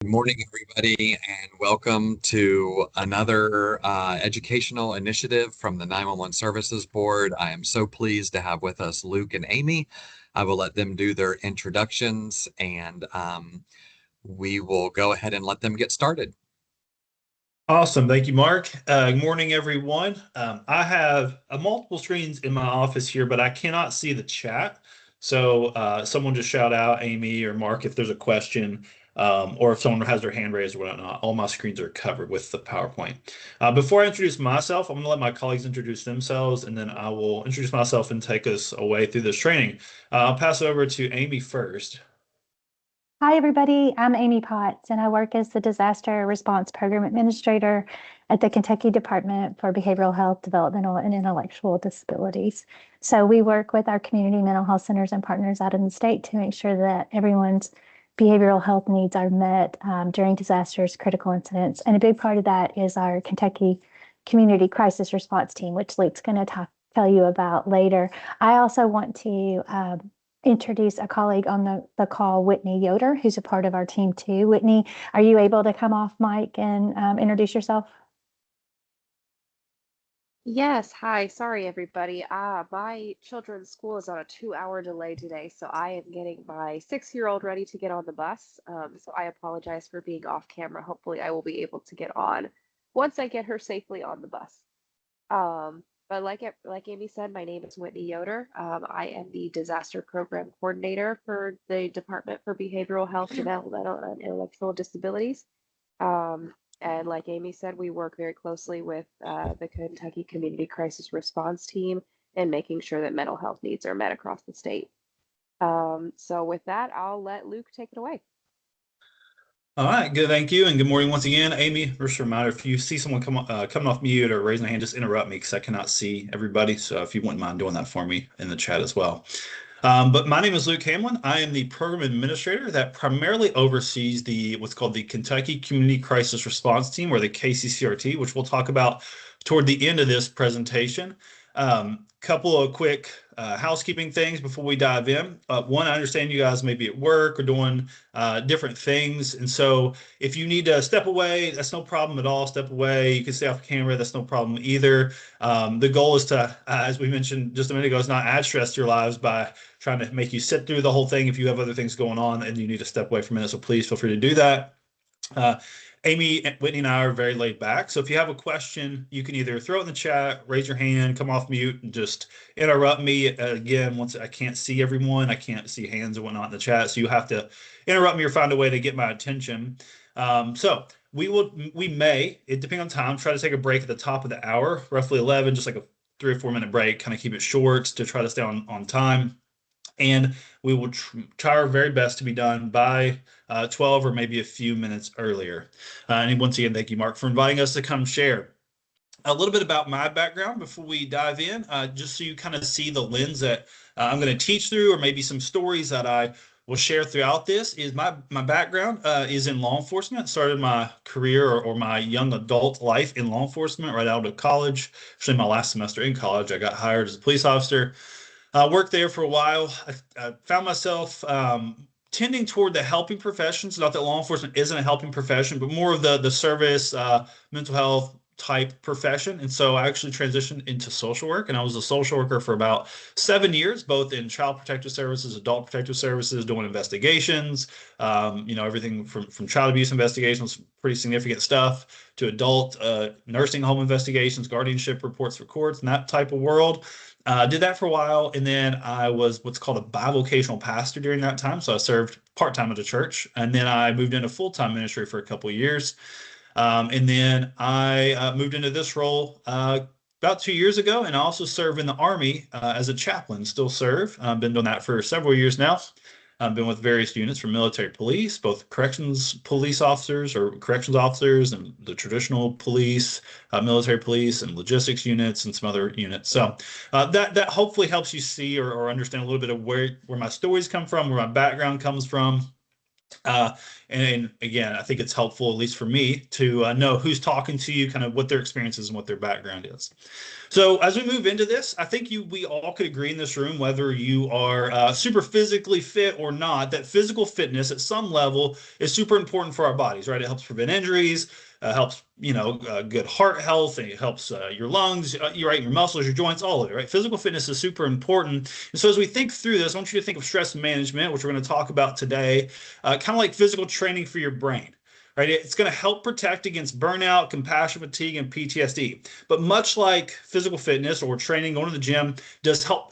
Good morning, everybody, and welcome to another educational initiative from the 911 Services Board. I am so pleased to have with us Luke and Amy. I will let them do their introductions and we will go ahead and let them get started. Awesome. Thank you, Mark. Good morning, everyone. I have multiple screens in my office here, but I cannot see the chat. So someone just shout out Amy or Mark if there's a question, or if someone has their hand raised or whatnot. All my screens are covered with the PowerPoint. Before I introduce myself, I'm going to let my colleagues introduce themselves, and then I will introduce myself and take us away through this training. I'll pass it over to Amy first. Hi, everybody. I'm Amy Potts, and I work as the Disaster Response Program Administrator at the Kentucky Department for Behavioral Health, Developmental, and Intellectual Disabilities. So we work with our community mental health centers and partners out in the state to make sure that everyone's behavioral health needs are met during disasters, critical incidents. And a big part of that is our Kentucky Community Crisis Response Team, which Luke's going to tell you about later. I also want to introduce a colleague on the call, Whitney Yoder, who's a part of our team too. Whitney, are you able to come off mic and introduce yourself? Yes, hi. Sorry, everybody. My children's school is on a 2-hour delay today, so I am getting my 6-year-old ready to get on the bus. So I apologize for being off camera. Hopefully, I will be able to get on once I get her safely on the bus. But like Amy said, my name is Whitney Yoder. I am the Disaster Program Coordinator for the Department for Behavioral Health, Developmental, and Intellectual Disabilities. And like Amy said, we work very closely with the Kentucky Community Crisis Response Team and making sure that mental health needs are met across the state. So with that, I'll let Luke take it away. All right, good. Thank you. And good morning once again. Amy, just a reminder, if you see someone coming off mute or raising a hand, just interrupt me because I cannot see everybody. So if you wouldn't mind doing that for me in the chat as well. But my name is Luke Hamlin. I am the program administrator that primarily oversees what's called the Kentucky Community Crisis Response Team, or the KCCRT, which we'll talk about toward the end of this presentation. Couple of quick housekeeping things before we dive in. One, I understand you guys may be at work or doing different things. And so if you need to step away, that's no problem at all. Step away. You can stay off camera. That's no problem either. The goal is to, as we mentioned just a minute ago, is not add stress to your lives by trying to make you sit through the whole thing if you have other things going on and you need to step away for a minute. So please feel free to do that. Amy, Whitney, and I are very laid back. So if you have a question, you can either throw it in the chat, raise your hand, come off mute, and just interrupt me. Again, once I can't see everyone, I can't see hands or whatnot in the chat. So you have to interrupt me or find a way to get my attention. So we may, it depending on time, try to take a break at the top of the hour, roughly 11, just like a 3 or 4 minute break, kind of keep it short to try to stay on time. And we will try our very best to be done by 12 or maybe a few minutes earlier. And once again, thank you, Mark, for inviting us to come share a little bit about my background before we dive in, just so you kind of see the lens that I'm going to teach through, or maybe some stories that I will share throughout this. Is my background is in law enforcement. Started my career or my young adult life in law enforcement right out of college. Actually, my last semester in college, I got hired as a police officer. Worked there for a while. I found myself tending toward the helping professions. Not that law enforcement isn't a helping profession, but more of the service, mental health type profession. And so I actually transitioned into social work, and I was a social worker for about 7 years, both in child protective services, adult protective services, doing investigations, everything from child abuse investigations, pretty significant stuff, to adult nursing home investigations, guardianship reports for courts, and that type of world. Did that for a while, and then I was what's called a bivocational pastor during that time. So I served part-time at a church, and then I moved into full-time ministry for a couple of years. And then I moved into this role about 2 years ago, and I also serve in the Army as a chaplain, still serve. I've been doing that for several years now. I've been with various units from military police, both corrections police officers or corrections officers, and the traditional police, military police, and logistics units, and some other units. So that hopefully helps you see or understand a little bit of where my stories come from, where my background comes from. Uh, and again, I think it's helpful, at least for me, to know who's talking to you, kind of what their experience is and what their background is. So as we move into this, I think we all could agree in this room, whether you are super physically fit or not, that physical fitness at some level is super important for our bodies, right? It helps prevent injuries, helps good heart health, and it helps your lungs, your muscles, your joints, all of it, right? Physical fitness is super important. And so as we think through this, I want you to think of stress management, which we're going to talk about today, kind of like physical training for your brain. Right? It's going to help protect against burnout, compassion fatigue, and PTSD. But much like physical fitness or training, going to the gym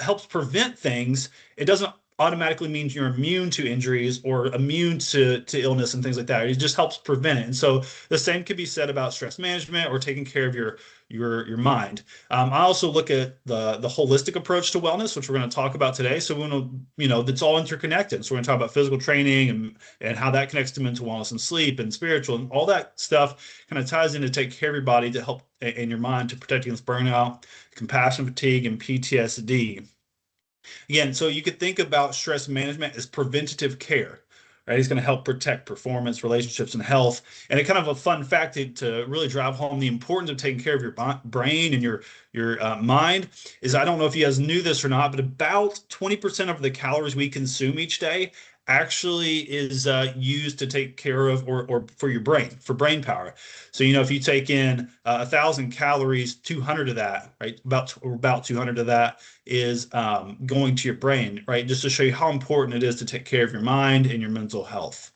helps prevent things. It doesn't automatically mean you're immune to injuries or immune to illness and things like that. It just helps prevent it. And so the same could be said about stress management or taking care of your mind. I also look at the holistic approach to wellness, which we're going to talk about today. So we want to, that's all interconnected. So we're going to talk about physical training and how that connects to mental wellness and sleep and spiritual and all that stuff kind of ties in to take care of your body to help in your mind to protect against burnout, compassion fatigue, and PTSD. Again, so you could think about stress management as preventative care, right? It's going to help protect performance, relationships, and health. And it kind of a fun fact to really drive home the importance of taking care of your brain and your mind is, I don't know if you guys knew this or not, but about 20% of the calories we consume each day actually is used to take care of or for your brain, for brain power. So, if you take in 1,000 calories, 200 of that, right, about 200 of that is going to your brain, right, just to show you how important it is to take care of your mind and your mental health.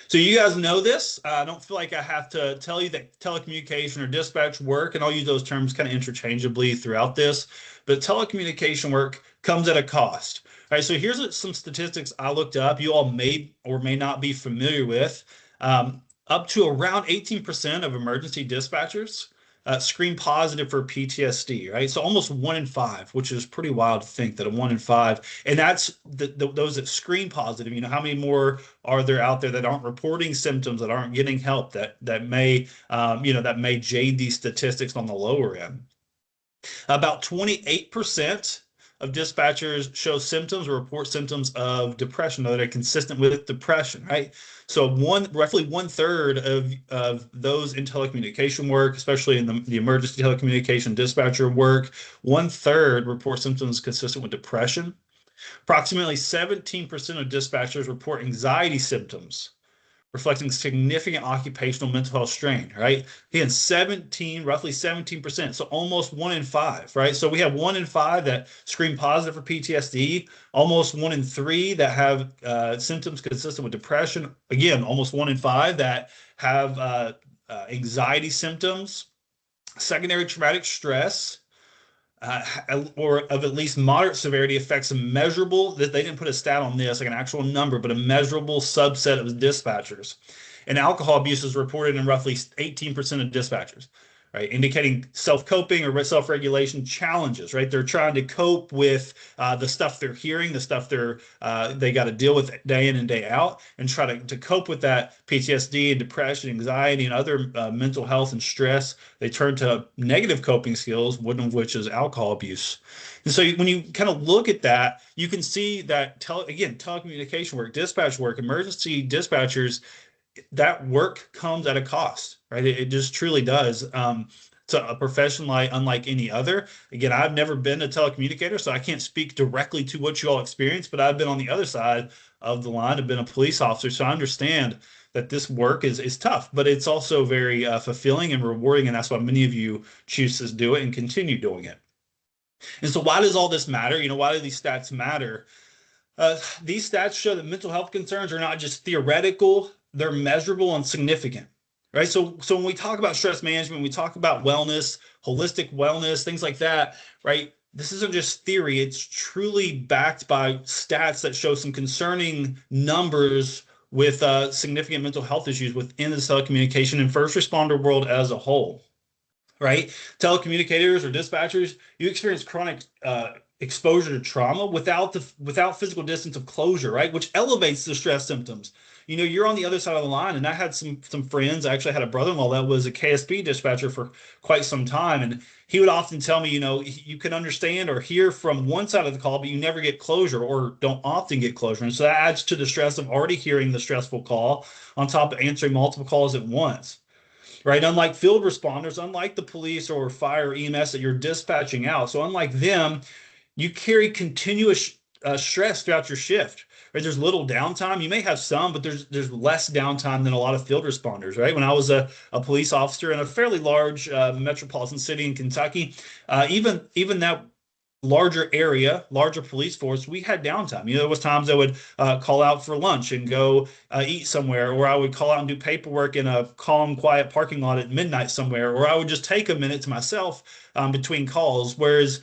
So you guys know this. I don't feel like I have to tell you that telecommunication or dispatch work, and I'll use those terms kind of interchangeably throughout this, but telecommunication work comes at a cost. All right, so here's some statistics I looked up. You all may or may not be familiar with. Up to around 18% of emergency dispatchers screen positive for PTSD, right? So almost 1 in 5, which is pretty wild to think that a 1 in 5, and that's those that screen positive. How many more are there out there that aren't reporting symptoms, that aren't getting help, that may that may jade these statistics on the lower end. About 28% of dispatchers show symptoms or report symptoms of depression that are consistent with depression, right? So roughly 1/3 of those in telecommunication work, especially in the emergency telecommunication dispatcher work, 1/3 report symptoms consistent with depression. Approximately 17% of dispatchers report anxiety symptoms, reflecting significant occupational mental health strain, right? Again, roughly 17%, so almost 1 in 5, right? So we have 1 in 5 that screen positive for PTSD, almost 1 in 3 that have symptoms consistent with depression. Again, almost 1 in 5 that have anxiety symptoms, secondary traumatic stress, or of at least moderate severity affects a measurable, that they didn't put a stat on this, like an actual number, but a measurable subset of dispatchers. And alcohol abuse is reported in roughly 18% of dispatchers, right? Indicating self-coping or self-regulation challenges, right? They're trying to cope with the stuff they're hearing, the stuff they got to deal with day in and day out, and try to cope with that PTSD and depression, anxiety, and other mental health and stress. They turn to negative coping skills, one of which is alcohol abuse. And so when you kind of look at that, you can see that, telecommunication work, dispatch work, emergency dispatchers, that work comes at a cost, right? It just truly does. It's a profession unlike any other. Again, I've never been a telecommunicator, so I can't speak directly to what you all experience, but I've been on the other side of the line. I've been a police officer, so I understand that this work is tough, but it's also very fulfilling and rewarding, and that's why many of you choose to do it and continue doing it. And so why does all this matter? Why do these stats matter? These stats show that mental health concerns are not just theoretical, they're measurable and significant, right? So when we talk about stress management, we talk about wellness, holistic wellness, things like that, right? This isn't just theory. It's truly backed by stats that show some concerning numbers with significant mental health issues within the telecommunication and first responder world as a whole, right? Telecommunicators or dispatchers, you experience chronic exposure to trauma without physical distance of closure, right? Which elevates the stress symptoms. you're on the other side of the line. And I had some friends. I actually had a brother-in-law that was a KSB dispatcher for quite some time, and he would often tell me, you can understand or hear from one side of the call, but you never get closure or don't often get closure. And so that adds to the stress of already hearing the stressful call on top of answering multiple calls at once. Right. Unlike field responders, unlike the police or fire EMS that you're dispatching out. So unlike them, you carry continuous stress throughout your shift. Right? There's little downtime. You may have some, but there's less downtime than a lot of field responders. Right? When I was a police officer in a fairly large metropolitan city in Kentucky, even that larger area, larger police force, we had downtime. There was times I would call out for lunch and go eat somewhere, or I would call out and do paperwork in a calm, quiet parking lot at midnight somewhere, or I would just take a minute to myself between calls. Whereas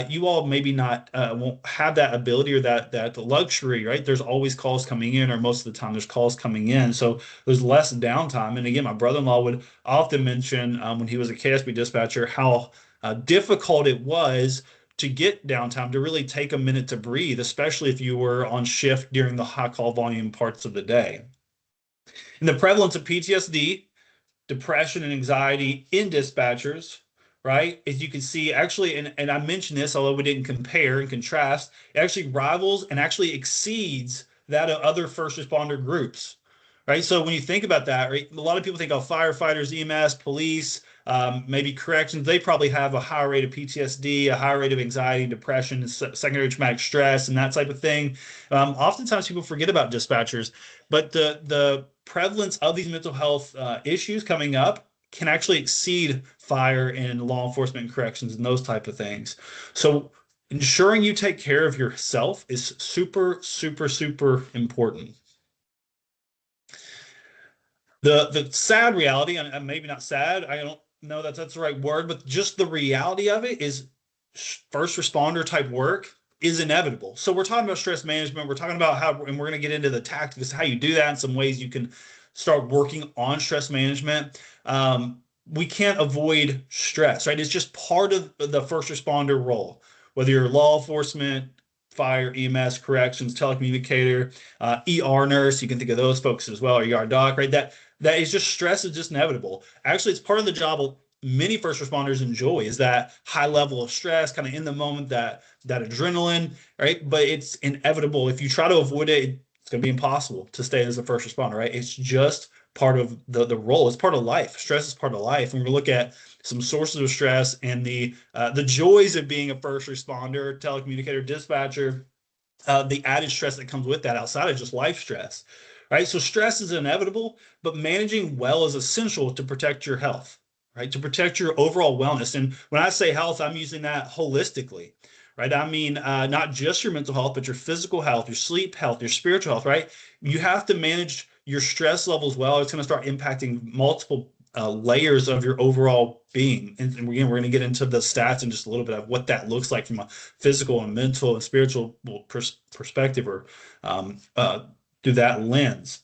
you all maybe not won't have that ability or that luxury, right? There's always calls coming in, or most of the time there's calls coming in, so there's less downtime. And again, my brother-in-law would often mention when he was a KSB dispatcher how difficult it was to get downtime, to really take a minute to breathe, especially if you were on shift during the high call volume parts of the day. And the prevalence of PTSD, depression, and anxiety in dispatchers, right? As you can see, actually, and I mentioned this, although we didn't compare and contrast, it actually rivals and actually exceeds that of other first responder groups, right? So when you think about that, right, a lot of people think of firefighters, EMS, police, maybe corrections. They probably have a higher rate of PTSD, a higher rate of anxiety, depression, secondary traumatic stress, and that type of thing. Oftentimes people forget about dispatchers, but the prevalence of these mental health issues coming up can actually exceed fire and law enforcement and corrections and those type of things. So ensuring you take care of yourself is super, super, super important. The sad reality, and maybe not sad, I don't know that that's the right word, but just the reality of it is first responder type work is inevitable. So we're talking about stress management. We're talking about how, and we're going to get into the tactics, how you do that, and some ways you can start working on stress management. We can't avoid stress, right? It's just part of the first responder role, whether you're law enforcement, fire, EMS, corrections, telecommunicator, ER nurse. You can think of those folks as well, or ER doc, right? That is just stress is just inevitable. Actually, it's part of the job many first responders enjoy, is that high level of stress, kind of in the moment, that adrenaline, right? But it's inevitable. If you try to avoid it, it's going to be impossible to stay as a first responder, right? It's just part of the role. It's part of life. Stress is part of life. And we look at some sources of stress and the joys of being a first responder, telecommunicator, dispatcher, the added stress that comes with that outside of just life stress, right? So stress is inevitable, but managing well is essential to protect your health, right? To protect your overall wellness. And when I say health, I'm using that holistically, right? I mean, not just your mental health, but your physical health, your sleep health, your spiritual health, right? You have to manage your stress levels well. It's going to start impacting multiple layers of your overall being. And again, we're going to get into the stats in just a little bit of what that looks like from a physical and mental and spiritual perspective, or through that lens.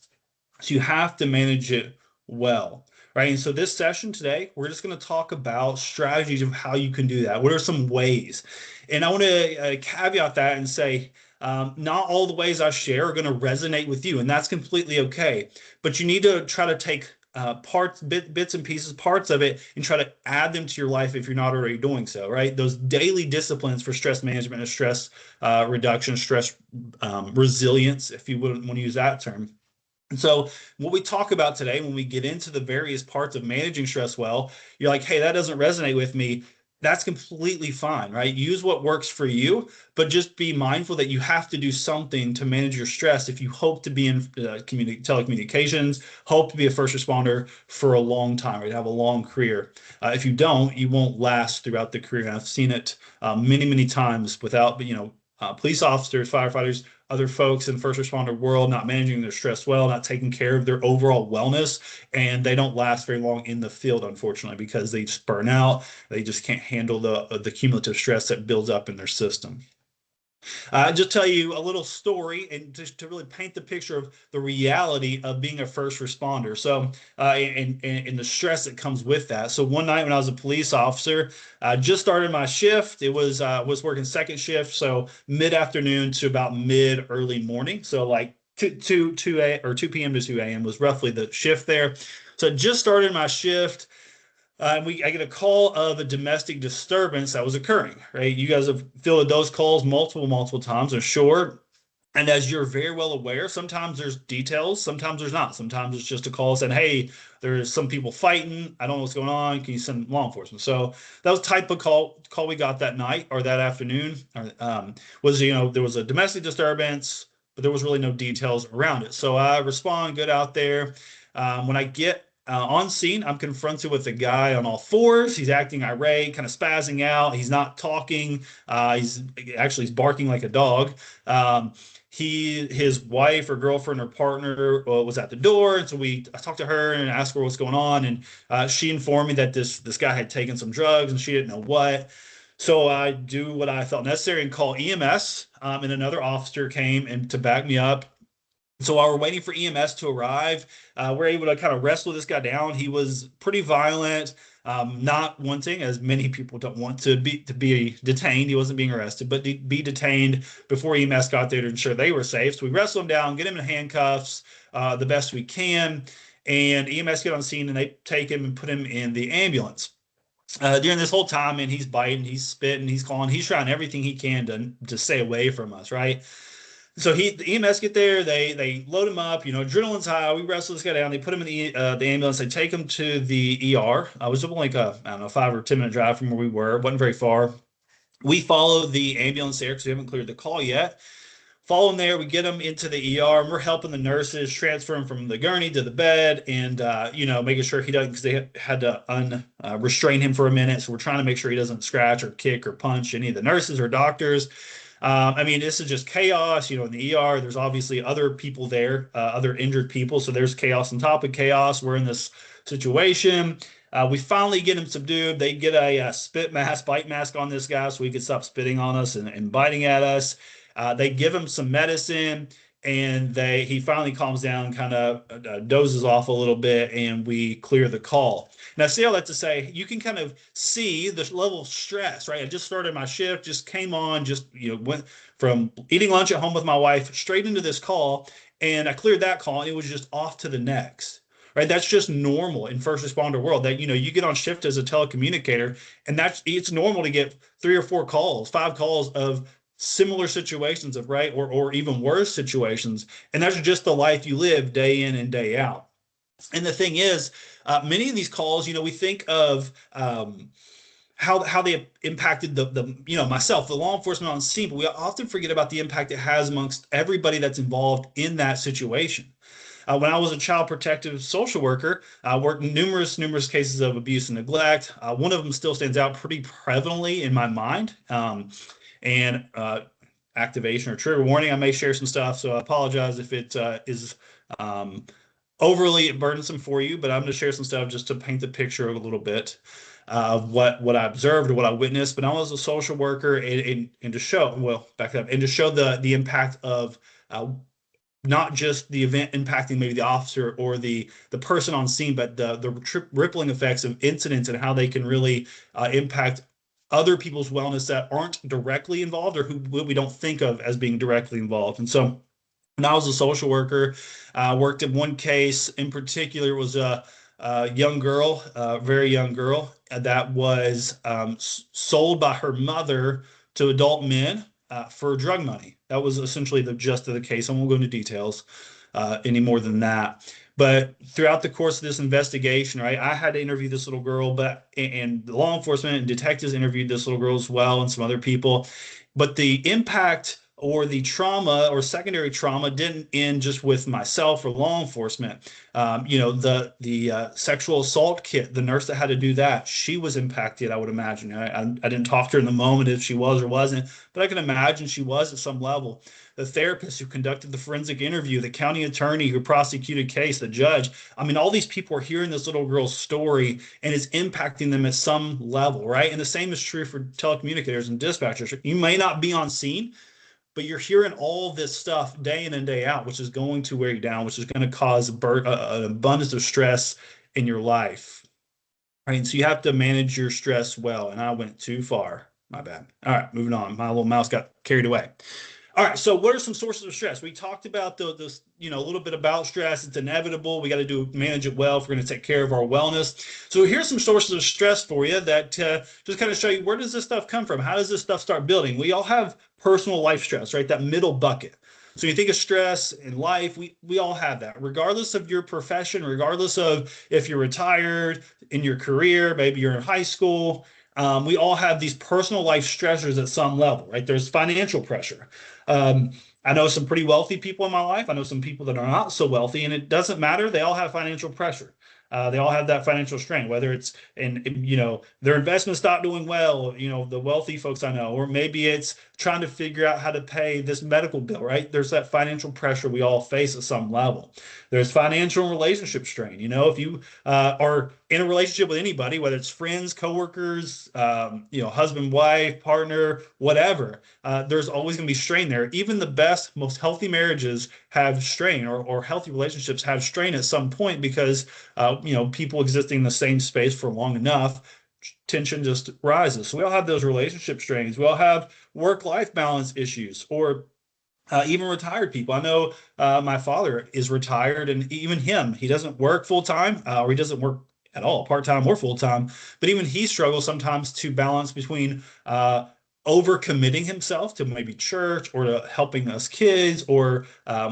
So you have to manage it well, right? And so this session today, we're just going to talk about strategies of how you can do that. What are some ways? And I want to caveat that and say, not all the ways I share are going to resonate with you, and that's completely okay. But you need to try to take bits and pieces, parts of it, and try to add them to your life if you're not already doing so, right? Those daily disciplines for stress management and stress reduction, stress resilience, if you wouldn't want to use that term. And so what we talk about today, when we get into the various parts of managing stress well, you're like, hey, that doesn't resonate with me. That's completely fine, right? Use what works for you, but just be mindful that you have to do something to manage your stress if you hope to be in telecommunications, hope to be a first responder for a long time, right? Have a long career. If you don't, you won't last throughout the career. And I've seen it many, many times without, police officers, firefighters, other folks in the first responder world not managing their stress well, not taking care of their overall wellness, and they don't last very long in the field, unfortunately, because they just burn out. They just can't handle the cumulative stress that builds up in their system. Just tell you a little story and just to really paint the picture of the reality of being a first responder. So, and the stress that comes with that. So one night when I was a police officer, I just started my shift. It was working second shift, so mid-afternoon to about mid-early morning. So like 2 p.m. to 2 a.m. was roughly the shift there. So I just started my shift. I get a call of a domestic disturbance that was occurring, right? You guys have fielded those calls multiple times, I'm sure. And as you're very well aware, sometimes there's details, sometimes there's not. Sometimes it's just a call saying, hey, there's some people fighting. I don't know what's going on. Can you send law enforcement? So that was type of call we got that night or that afternoon. Was, there was a domestic disturbance, but there was really no details around it. So I respond, good out there. When I get on scene, I'm confronted with a guy on all fours. He's acting irate, kind of spazzing out. He's not talking. He's barking like a dog. His wife or girlfriend or partner was at the door, and so I talked to her and asked her what's going on, and she informed me that this guy had taken some drugs and she didn't know what. So I do what I felt necessary and call EMS, and another officer came and to back me up. So while we're waiting for EMS to arrive, we're able to kind of wrestle this guy down. He was pretty violent, not wanting, as many people don't want to be detained. He wasn't being arrested, but be detained before EMS got there to ensure they were safe. So we wrestle him down, get him in handcuffs the best we can, and EMS get on scene and they take him and put him in the ambulance. During this whole time, and he's biting, he's spitting, he's calling, he's trying everything he can to stay away from us, right? So the EMS get there, they load him up, adrenaline's high. We wrestle this guy down. They put him in the ambulance. They take him to the ER. I was only like a, I don't know, 5 or 10 minute drive from where we were. It wasn't very far. We follow the ambulance there because we haven't cleared the call yet. Follow him there. We get him into the ER, and we're helping the nurses transfer him from the gurney to the bed, and making sure he doesn't, because they had to restrain him for a minute. So we're trying to make sure he doesn't scratch or kick or punch any of the nurses or doctors. This is just chaos, in the ER. There's obviously other people there, other injured people. So there's chaos on top of chaos. We're in this situation. We finally get him subdued. They get a bite mask on this guy so he could stop spitting on us and biting at us. They give him some medicine, and he finally calms down, kind of dozes off a little bit, and we clear the call. And I say all that to say, you can kind of see the level of stress, right? I just started my shift, just came on, went from eating lunch at home with my wife straight into this call, and I cleared that call, and it was just off to the next. Right, that's just normal in first responder world. That you get on shift as a telecommunicator, and it's normal to get 3 or 4 calls, 5 calls of similar situations or even worse situations, and that's just the life you live day in and day out. And the thing is, many of these calls, we think of how they impacted myself, the law enforcement on scene, but we often forget about the impact it has amongst everybody that's involved in that situation. When I was a child protective social worker, I worked in numerous cases of abuse and neglect. One of them still stands out pretty prevalently in my mind. And activation or trigger warning, I may share some stuff, so I apologize if it is overly burdensome for you, but I'm going to share some stuff just to paint the picture a little bit of what I observed or what I witnessed. But I was a social worker, and to show, the impact of not just the event impacting maybe the officer or the person on scene, but the rippling effects of incidents and how they can really impact other people's wellness that aren't directly involved or who we don't think of as being directly involved. And so when I was a social worker, I worked in one case in particular. Was a young girl, a very young girl, that was sold by her mother to adult men for drug money. That was essentially the gist of the case. I won't go into details any more than that. But throughout the course of this investigation, right, I had to interview this little girl, and the law enforcement and detectives interviewed this little girl as well, and some other people. But the impact or the trauma or secondary trauma didn't end just with myself or law enforcement. The sexual assault kit, the nurse that had to do that, she was impacted, I would imagine. I didn't talk to her in the moment if she was or wasn't, but I can imagine she was at some level. The therapist who conducted the forensic interview, the county attorney who prosecuted case, the judge. All these people are hearing this little girl's story, and it's impacting them at some level, right? And the same is true for telecommunicators and dispatchers. You may not be on scene, but you're hearing all this stuff day in and day out, which is going to wear you down, which is going to cause an abundance of stress in your life. Right? So you have to manage your stress well. And I went too far. My bad. All right, moving on. My little mouse got carried away. All right. So what are some sources of stress? We talked about a little bit about stress. It's inevitable. We got to manage it well if we're going to take care of our wellness. So here's some sources of stress for you that just kind of show you, where does this stuff come from? How does this stuff start building? We all have personal life stress, right? That middle bucket. So you think of stress in life, we all have that, regardless of your profession, regardless of if you're retired, in your career, maybe you're in high school. We all have these personal life stressors at some level, right? There's financial pressure. Um, I know some pretty wealthy people in my life. I know some people that are not so wealthy, and it doesn't matter. They all have financial pressure. They all have that financial strain, whether it's their investments not doing well, the wealthy folks I know, or maybe it's trying to figure out how to pay this medical bill, right? There's that financial pressure we all face at some level. There's financial and relationship strain. If you are in a relationship with anybody, whether it's friends, coworkers, husband, wife, partner, whatever, there's always going to be strain there. Even the best, most healthy marriages have strain, or healthy relationships have strain at some point, because people existing in the same space for long enough, tension just rises. So we all have those relationship strains. We all have work-life balance issues, or even retired people. I know my father is retired, and even him, he doesn't work full time, or he doesn't work at all, part time or full time. But even he struggles sometimes to balance between overcommitting himself to maybe church, or to helping us kids, or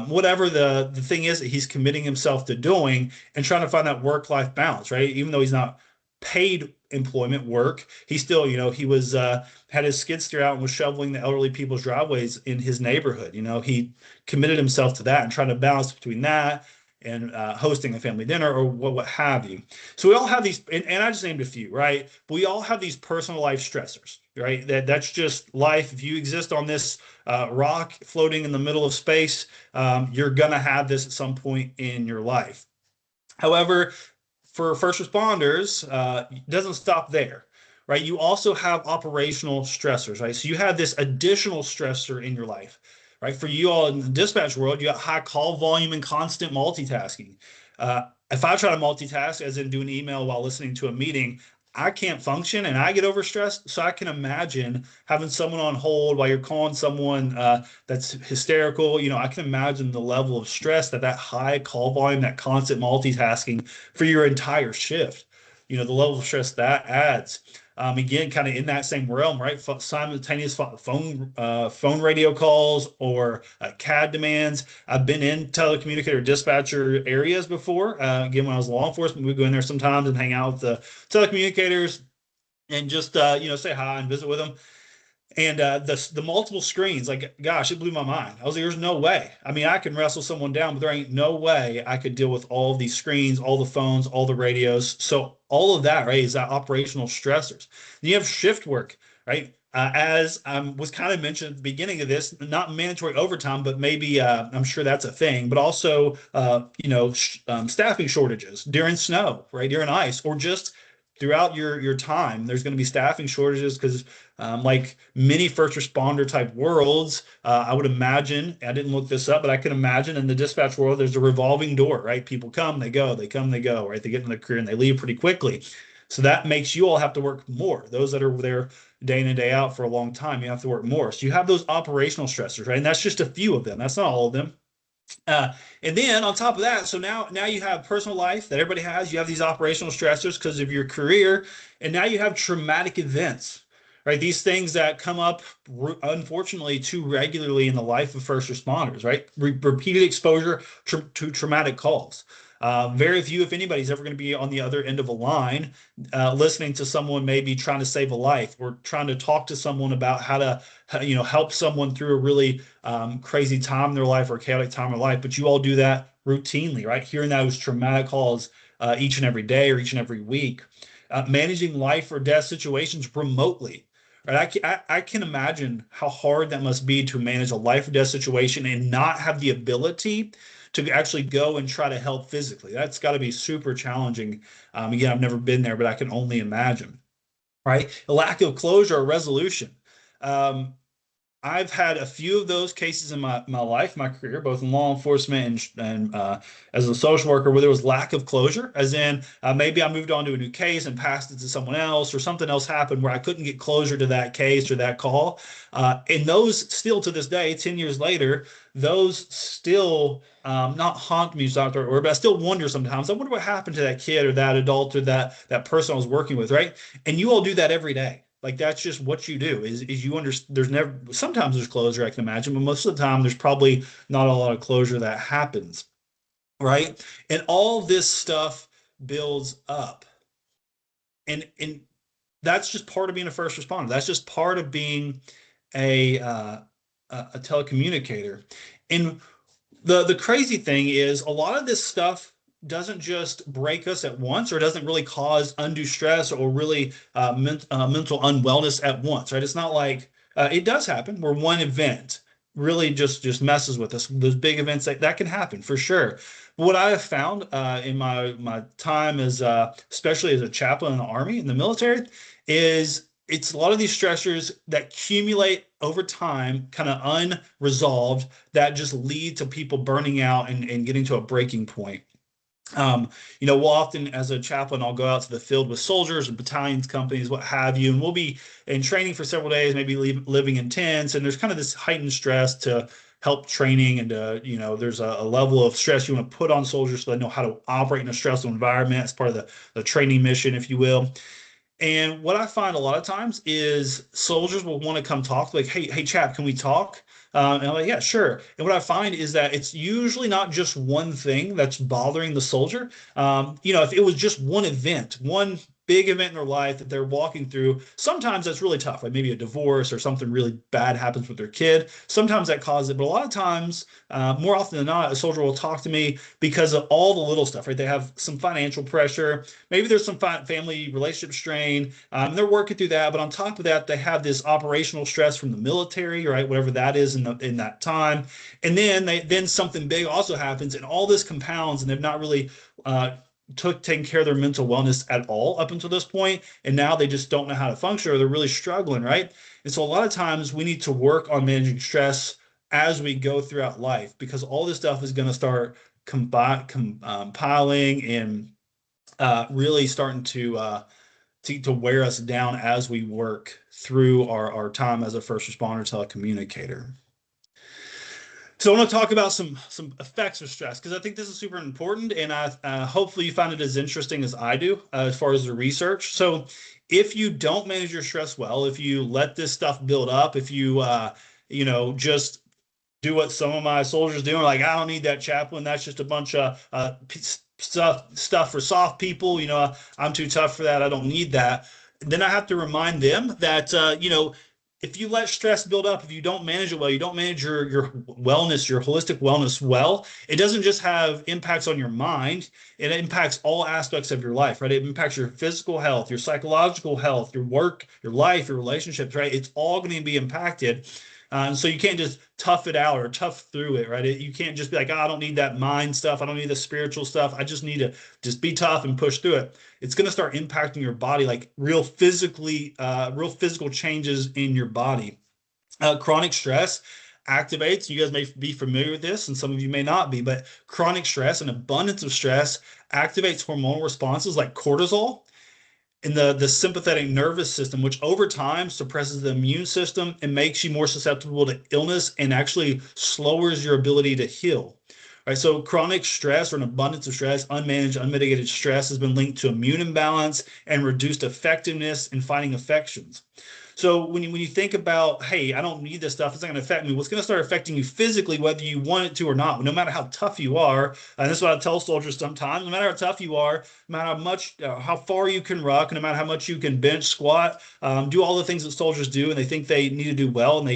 whatever the thing is that he's committing himself to doing, and trying to find that work-life balance, right? Even though he's not paid employment work, he still, he was had his skid steer out and was shoveling the elderly people's driveways in his neighborhood. He committed himself to that and trying to balance between that and hosting a family dinner, or what have you. So we all have these, and I just named a few, right? But we all have these personal life stressors, right? That's just life. If you exist on this rock floating in the middle of space, you're gonna have this at some point in your life. However, for first responders, it doesn't stop there, right? You also have operational stressors, right? So you have this additional stressor in your life, right? For you all in the dispatch world, you got high call volume and constant multitasking. If I try to multitask, as in do an email while listening to a meeting, I can't function and I get overstressed. So I can imagine having someone on hold while you're calling someone that's hysterical. I can imagine the level of stress that high call volume, that constant multitasking for your entire shift, the level of stress that adds. Again, kind of in that same realm, right? Simultaneous phone radio calls, or CAD demands. I've been in telecommunicator dispatcher areas before. Again, when I was law enforcement, we'd go in there sometimes and hang out with the telecommunicators and just say hi and visit with them. And the multiple screens, like, gosh, it blew my mind. I was like, there's no way. I mean, I can wrestle someone down, but there ain't no way I could deal with all of these screens, all the phones, all the radios. So all of that, right, is that operational stressors. Then you have shift work, right? As was kind of mentioned at the beginning of this, not mandatory overtime, but maybe I'm sure that's a thing, but also staffing shortages during snow, right, during ice, or just throughout your time. There's going to be staffing shortages because like many first responder type worlds, I would imagine, I didn't look this up, but I can imagine in the dispatch world, there's a revolving door, right? People come, they go, they come, they go, right? They get in their career and they leave pretty quickly. So that makes you all have to work more. Those that are there day in and day out for a long time, you have to work more. So you have those operational stressors, right? And that's just a few of them. That's not all of them. And then on top of that, so now you have personal life that everybody has. You have these operational stressors because of your career, and now you have traumatic events, right? These things that come up, unfortunately, too regularly in the life of first responders, right? Repeated exposure to traumatic calls. Very few, if anybody's ever going to be on the other end of a line, listening to someone maybe trying to save a life, or trying to talk to someone about how to, help someone through a really crazy time in their life, or chaotic time in their life. But you all do that routinely, right? Hearing those traumatic calls each and every day, or each and every week. Managing life or death situations remotely. Right? I can imagine how hard that must be to manage a life or death situation and not have the ability to actually go and try to help physically. That's got to be super challenging. Again, I've never been there, but I can only imagine, right? A lack of closure or resolution. I've had a few of those cases in my life, my career, both in law enforcement and as a social worker, where there was lack of closure, as in maybe I moved on to a new case and passed it to someone else, or something else happened where I couldn't get closure to that case or that call. And those still to this day, 10 years later, those still not haunt me, Dr. Orr, but I still wonder sometimes. I wonder what happened to that kid or that adult or that person I was working with, right? And you all do that every day. Like that's just what you do is you understand there's never sometimes there's closure I can imagine, but most of the time there's probably not a lot of closure that happens, right? And all this stuff builds up. And that's just part of being a first responder. That's just part of being a telecommunicator. And the crazy thing is a lot of this stuff doesn't just break us at once or doesn't really cause undue stress or really mental unwellness at once, right? It's not like it does happen where one event really just messes with us. Those big events that can happen for sure. But what I have found in my time as especially as a chaplain in the Army, in the military, is it's a lot of these stressors that accumulate over time, kind of unresolved, that just lead to people burning out and getting to a breaking point. We'll often, as a chaplain, I'll go out to the field with soldiers and battalions, companies, what have you, and we'll be in training for several days, maybe living in tents, and there's kind of this heightened stress to help training, and there's a level of stress you want to put on soldiers so they know how to operate in a stressful environment as part of the training mission, if you will. And what I find a lot of times is soldiers will want to come talk, like, hey, chap, can we talk? And I'm like, yeah, sure. And what I find is that it's usually not just one thing that's bothering the soldier. If it was just one event, one big event in their life that they're walking through, sometimes that's really tough. Like maybe a divorce or something really bad happens with their kid. Sometimes that causes it, but a lot of times, more often than not, a soldier will talk to me because of all the little stuff, right? They have some financial pressure. Maybe there's some family relationship strain. They're working through that, but on top of that, they have this operational stress from the military, right? Whatever that is in that time, and then something big also happens, and all this compounds, and they've not really taking care of their mental wellness at all up until this point, and now they just don't know how to function, or they're really struggling, right? And so a lot of times we need to work on managing stress as we go throughout life, because all this stuff is going to start compiling and really starting to wear us down as we work through our time as a first responder telecommunicator. So I want to talk about some effects of stress, because I think this is super important, and hopefully you find it as interesting as I do as far as the research. So if you don't manage your stress well, if you let this stuff build up, if you just do what some of my soldiers do, like, I don't need that chaplain, that's just a bunch of stuff for soft people, I'm too tough for that, I don't need that. Then I have to remind them that if you let stress build up, if you don't manage it well, you don't manage your wellness, your holistic wellness well, it doesn't just have impacts on your mind, it impacts all aspects of your life, right? It impacts your physical health, your psychological health, your work, your life, your relationships, right? It's all going to be impacted. And so you can't just tough it out or tough through it, right? You can't just be like, I don't need that mind stuff. I don't need the spiritual stuff. I just need to just be tough and push through it. It's going to start impacting your body, like real physical changes in your body. Chronic stress activates, you guys may be familiar with this, and some of you may not be, but chronic stress, an abundance of stress, activates hormonal responses like cortisol in the sympathetic nervous system, which over time suppresses the immune system and makes you more susceptible to illness and actually lowers your ability to heal. Right, so chronic stress or an abundance of stress, unmanaged, unmitigated stress, has been linked to immune imbalance and reduced effectiveness in fighting infections. So when you think about, hey, I don't need this stuff, it's not going to affect me, what's going to start affecting you physically, whether you want it to or not, no matter how tough you are. And this is what I tell soldiers sometimes: no matter how tough you are, no matter how much, how far you can ruck, no matter how much you can bench, squat, do all the things that soldiers do, and they think they need to do well, and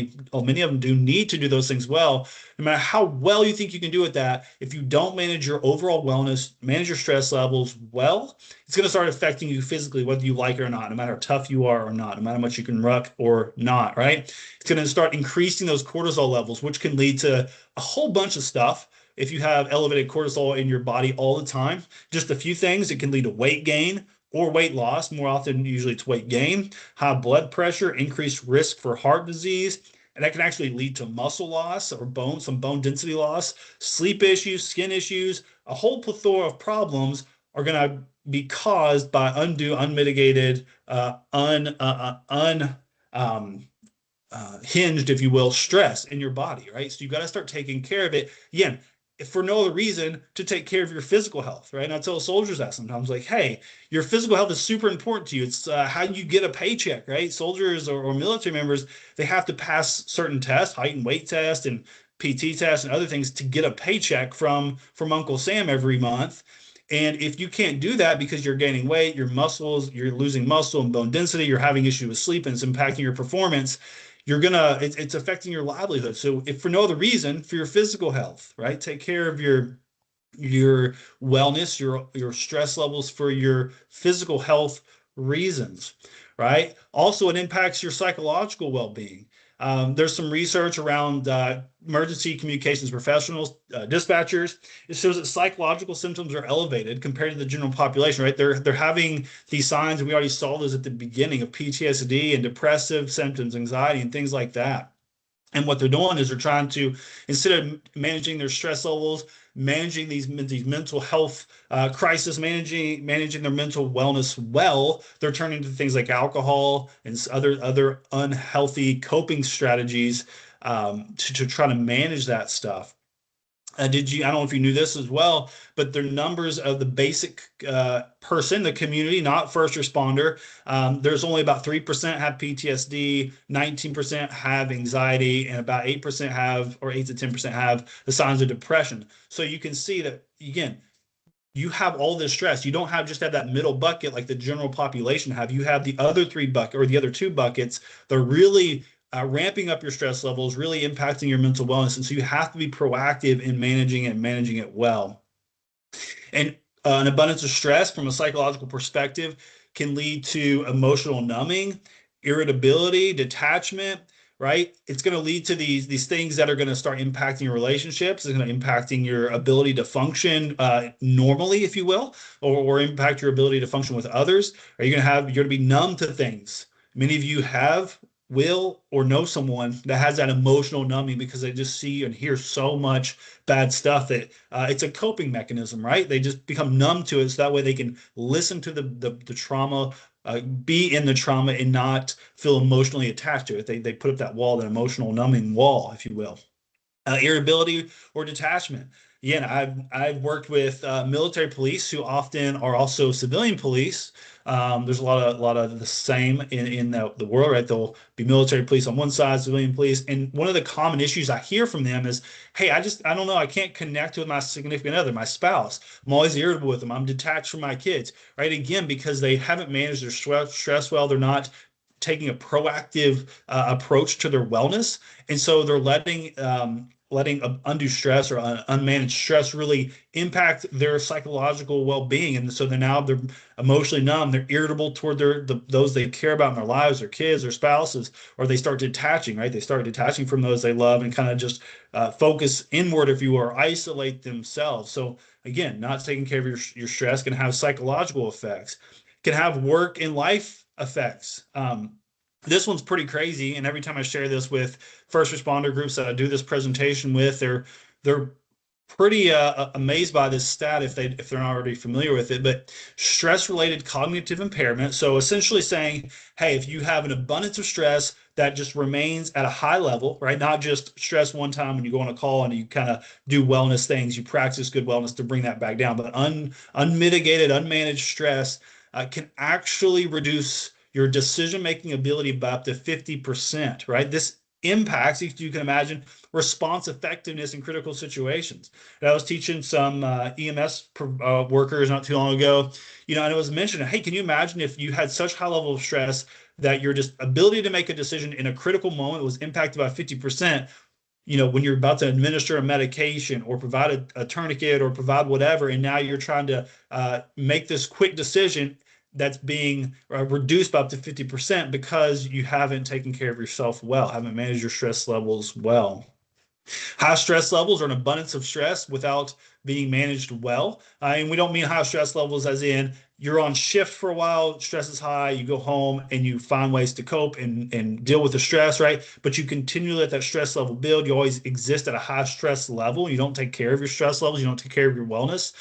many of them do need to do those things well. No matter how well you think you can do with that, if you don't manage your overall wellness, manage your stress levels well, it's going to start affecting you physically, whether you like it or not, no matter how tough you are or not, no matter how much you can ruck or not, right? It's going to start increasing those cortisol levels, which can lead to a whole bunch of stuff. If you have elevated cortisol in your body all the time, just a few things, it can lead to weight gain or weight loss. More often, usually it's weight gain, high blood pressure, increased risk for heart disease, and that can actually lead to muscle loss or some bone density loss, sleep issues, skin issues. A whole plethora of problems are going to be caused by undue, unmitigated, hinged, if you will, stress in your body, right? So you've got to start taking care of it. Again, if for no other reason to take care of your physical health, right? And I tell soldiers that sometimes, like, hey, your physical health is super important to you. It's how you get a paycheck, right? Soldiers or military members, they have to pass certain tests, height and weight test and PT tests and other things to get a paycheck from Uncle Sam every month. And if you can't do that because you're gaining weight, your muscles, you're losing muscle and bone density, you're having issues with sleep, and it's impacting your performance, it's affecting your livelihood. So if for no other reason, for your physical health, right? Take care of your wellness, your stress levels for your physical health reasons, right? Also, it impacts your psychological well-being. There's some research around emergency communications professionals, dispatchers. It shows that psychological symptoms are elevated compared to the general population, right? They're having these signs, and we already saw those at the beginning, of PTSD and depressive symptoms, anxiety, and things like that. And what they're doing is they're trying to, instead of managing their stress levels, managing these mental health crisis, managing their mental wellness well, they're turning to things like alcohol and other unhealthy coping strategies to try to manage that stuff. I don't know if you knew this as well, but the numbers of the basic person, the community, not first responder, there's only about 3% have PTSD, 19% have anxiety, and about 8% have, or 8 to 10% have the signs of depression. So you can see that, again, you have all this stress. You don't just have that middle bucket like the general population have. You have the other the other two buckets. They're really ramping up your stress levels, really impacting your mental wellness. And so you have to be proactive in managing it well. And an abundance of stress from a psychological perspective can lead to emotional numbing, irritability, detachment, right? It's going to lead to these things that are going to start impacting your relationships. It's going to impacting your ability to function normally, if you will, or impact your ability to function with others. You're going to be numb to things. Many of you will or know someone that has that emotional numbing because they just see and hear so much bad stuff that it's a coping mechanism, right? They just become numb to it, so that way they can listen to the trauma, be in the trauma, and not feel emotionally attached to it. They put up that wall, that emotional numbing wall, if you will. Irritability or detachment. Again, I've worked with military police who often are also civilian police. There's a lot of the same in the world, right? There'll be military police on one side, civilian police, and one of the common issues I hear from them is, "Hey, I don't know, I can't connect with my significant other, my spouse. I'm always irritable with them. I'm detached from my kids," right? Again, because they haven't managed their stress well, they're not taking a proactive approach to their wellness, and so they're letting undue stress or unmanaged stress really impact their psychological well-being. And so they're emotionally numb. They're irritable toward those they care about in their lives, their kids, their spouses, or they start detaching, right? They start detaching from those they love and kind of just focus inward, if you will, or isolate themselves. So again, not taking care of your stress can have psychological effects, can have work and life effects. This one's pretty crazy, and every time I share this with first responder groups that I do this presentation with, they're pretty amazed by this stat if they're not already familiar with it. But stress-related cognitive impairment, so essentially saying, hey, if you have an abundance of stress that just remains at a high level, right? Not just stress one time when you go on a call and you kind of do wellness things, you practice good wellness to bring that back down, but unmitigated, unmanaged stress can actually reduce your decision-making ability by up to 50%, right? This impacts, if you can imagine, response effectiveness in critical situations. And I was teaching some EMS workers not too long ago, and it was mentioned, hey, can you imagine if you had such high level of stress that your just ability to make a decision in a critical moment was impacted by 50%, when you're about to administer a medication or provide a tourniquet or provide whatever, and now you're trying to make this quick decision that's being reduced by up to 50% because you haven't taken care of yourself well, haven't managed your stress levels well. High stress levels are an abundance of stress without being managed well. And we don't mean high stress levels as in you're on shift for a while, stress is high, you go home and you find ways to cope and deal with the stress, right? But you continually let that stress level build. You always exist at a high stress level. You don't take care of your stress levels, you don't take care of your wellness.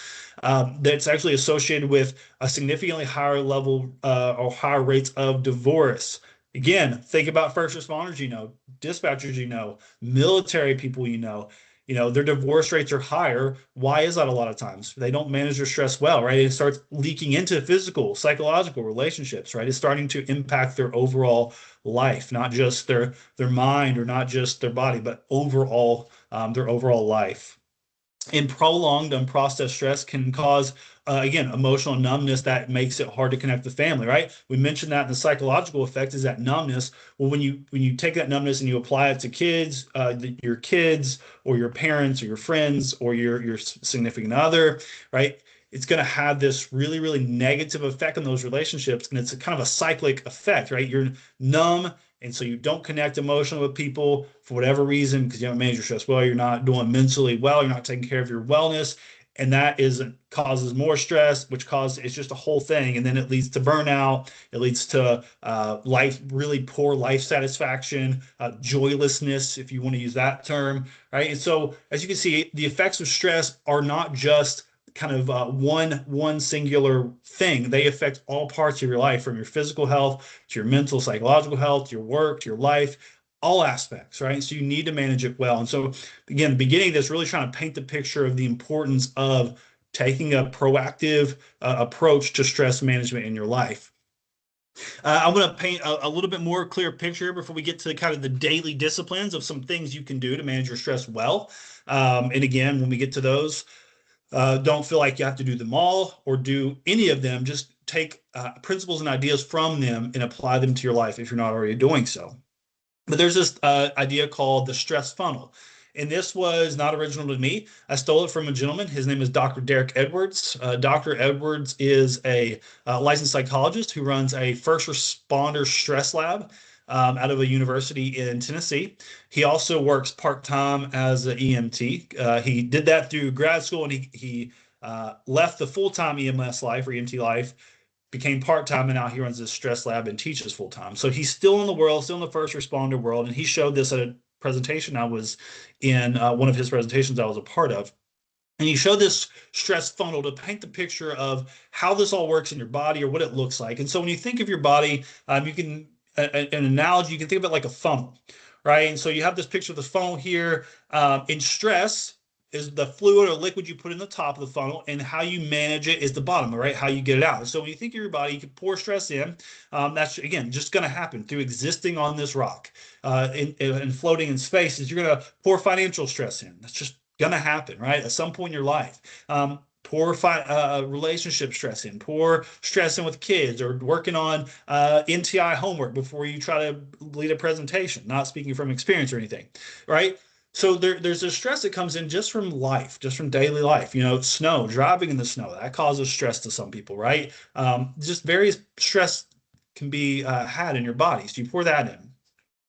That's actually associated with a significantly higher level or higher rates of divorce. Again, think about first responders, dispatchers, military people, their divorce rates are higher. Why is that? A lot of times they don't manage their stress well, right? It starts leaking into physical, psychological relationships, right? It's starting to impact their overall life, not just their mind or not just their body, but overall their overall life. And prolonged unprocessed stress can cause again emotional numbness that makes it hard to connect with family, right? We mentioned that, and the psychological effect is that numbness. Well, when you take that numbness and you apply it to kids, your kids or your parents or your friends or your significant other, right? It's going to have this really, really negative effect on those relationships, and it's a kind of a cyclic effect, right? You're numb, and so you don't connect emotionally with people for whatever reason because you haven't managed your stress well. You're not doing mentally well. You're not taking care of your wellness. And that causes more stress, which causes it's just a whole thing. And then it leads to burnout. It leads to really poor life satisfaction, joylessness, if you want to use that term, right? And so, as you can see, the effects of stress are not just kind of one singular thing. They affect all parts of your life, from your physical health to your mental, psychological health, to your work, to your life, all aspects, right? So you need to manage it well. And so again, beginning this, really trying to paint the picture of the importance of taking a proactive approach to stress management in your life. I'm going to paint a little bit more clear picture before we get to kind of the daily disciplines of some things you can do to manage your stress well. And again, when we get to those, don't feel like you have to do them all or do any of them. Just take principles and ideas from them and apply them to your life if you're not already doing so. But there's this idea called the stress funnel. And this was not original to me. I stole it from a gentleman. His name is Dr. Derek Edwards. Dr. Edwards is a licensed psychologist who runs a first responder stress lab out of a university in Tennessee. He also works part-time as an EMT. He did that through grad school, and he left the full-time EMS life or EMT life, became part-time, and now he runs this stress lab and teaches full-time. So he's still in the world, still in the first responder world, and he showed this at a presentation I was in, one of his presentations I was a part of. And he showed this stress funnel to paint the picture of how this all works in your body or what it looks like. And so when you think of your body, you can an analogy, you can think of it like a funnel, right? And so you have this picture of the funnel here. In stress is the fluid or liquid you put in the top of the funnel, and how you manage it is the bottom, right? How you get it out. So when you think of your body, you can pour stress in. That's, again, just going to happen through existing on this rock and floating in space. Is you're going to pour financial stress in. That's just going to happen, right? At some point in your life. Pour relationship stress in, pour stress in with kids, or working on NTI homework before you try to lead a presentation, not speaking from experience or anything, right? So there's a stress that comes in just from life, just from daily life. Snow, driving in the snow, that causes stress to some people, right? Just various stress can be had in your body. So you pour that in.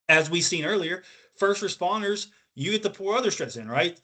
As we seen earlier, first responders, you get to pour other stress in, right?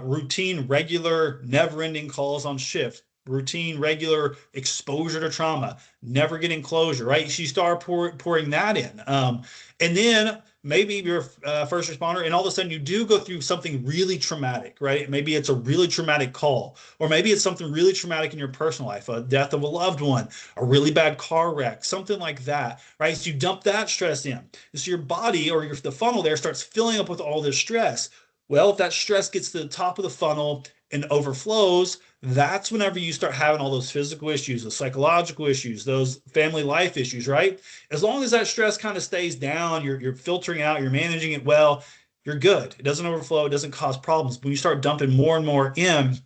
Routine, regular, never-ending calls on shift, routine, regular exposure to trauma, never getting closure, right? So you start pouring that in. And then maybe you're a first responder, and all of a sudden you do go through something really traumatic, right? Maybe it's a really traumatic call, or maybe it's something really traumatic in your personal life, a death of a loved one, a really bad car wreck, something like that, right? So you dump that stress in. And so your body or the funnel there starts filling up with all this stress. Well, if that stress gets to the top of the funnel and overflows, that's whenever you start having all those physical issues, those psychological issues, those family life issues, right? As long as that stress kind of stays down, you're filtering out, you're managing it well, you're good. It doesn't overflow, it doesn't cause problems. When you start dumping more and more in,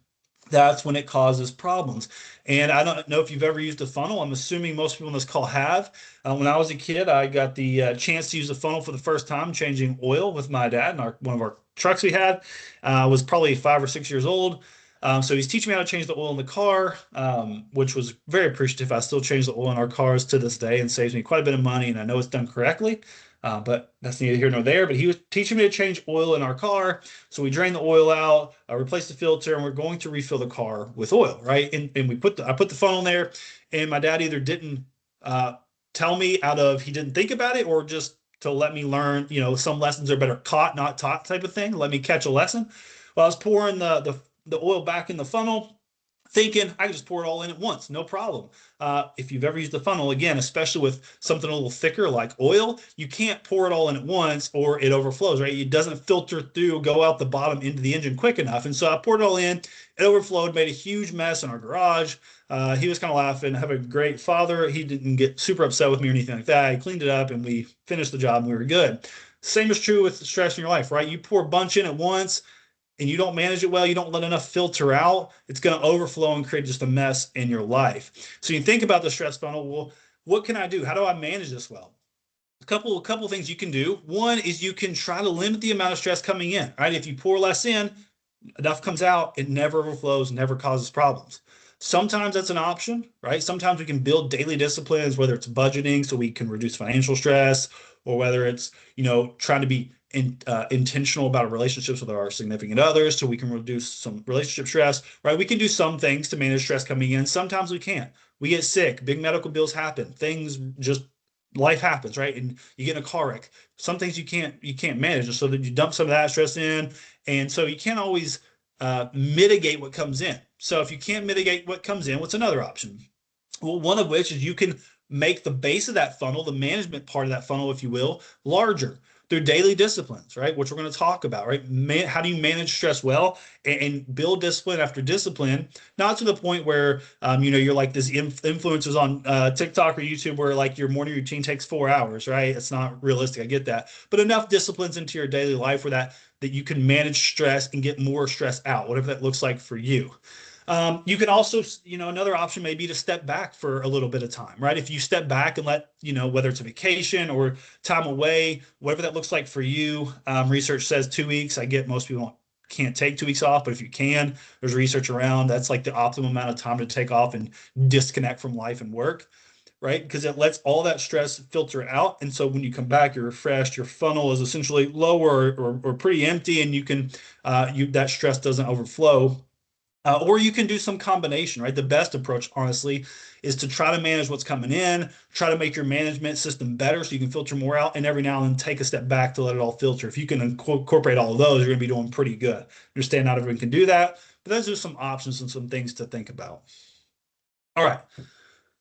that's when it causes problems. And I don't know if you've ever used a funnel. I'm assuming most people on this call have. When I was a kid, I got the chance to use a funnel for the first time, changing oil with my dad in one of our trucks we had. I was probably 5 or 6 years old. So he's teaching me how to change the oil in the car, which was very appreciative. I still change the oil in our cars to this day and saves me quite a bit of money. And I know it's done correctly, but that's neither here nor there. But he was teaching me to change oil in our car. So we drain the oil out, replace the filter, and we're going to refill the car with oil, right? And I put the funnel in there, and my dad either didn't tell me out of he didn't think about it, or just to let me learn, some lessons are better caught, not taught type of thing. Let me catch a lesson. Well, I was pouring the oil back in the funnel, thinking I could just pour it all in at once, no problem. If you've ever used the funnel, again, especially with something a little thicker like oil, you can't pour it all in at once or it overflows, right? It doesn't filter through, go out the bottom into the engine quick enough. And so I poured it all in, it overflowed, made a huge mess in our garage. He was kind of laughing. I have a great father. He didn't get super upset with me or anything like that. He cleaned it up and we finished the job and we were good. Same is true with stress in your life, right? You pour a bunch in at once, and you don't manage it well, you don't let enough filter out, it's going to overflow and create just a mess in your life. So you think about the stress funnel. Well, what can I do? How do I manage this well? A couple things you can do. One is you can try to limit the amount of stress coming in, right? If you pour less in, enough comes out, it never overflows, never causes problems. Sometimes that's an option, right? Sometimes we can build daily disciplines, whether it's budgeting so we can reduce financial stress, or whether it's, trying to be intentional about our relationships with our significant others so we can reduce some relationship stress, right? We can do some things to manage stress coming in. Sometimes we can't. We get sick, big medical bills happen, things just life happens, right? And you get in a car wreck. Some things you can't manage, so that you dump some of that stress in. And so you can't always mitigate what comes in. So if you can't mitigate what comes in, what's another option? Well, one of which is you can make the base of that funnel, the management part of that funnel, if you will, larger through daily disciplines, right? Which we're going to talk about, right? How do you manage stress well and build discipline after discipline, not to the point where, you're like this influencers on TikTok or YouTube where like your morning routine takes 4 hours, right? It's not realistic. I get that, but enough disciplines into your daily life where that you can manage stress and get more stress out, whatever that looks like for you. You can also, another option may be to step back for a little bit of time, right? If you step back and let, whether it's a vacation or time away, whatever that looks like for you. Research says 2 weeks. I get most people can't take 2 weeks off, but if you can, there's research around that's like the optimum amount of time to take off and disconnect from life and work, right? Because it lets all that stress filter out. And so when you come back, you're refreshed, your funnel is essentially lower or pretty empty, and you can, that stress doesn't overflow. Or you can do some combination, right? The best approach, honestly, is to try to manage what's coming in, try to make your management system better so you can filter more out, and every now and then take a step back to let it all filter. If you can incorporate all of those, you're going to be doing pretty good. Understand not everyone can do that, but those are some options and some things to think about. All right.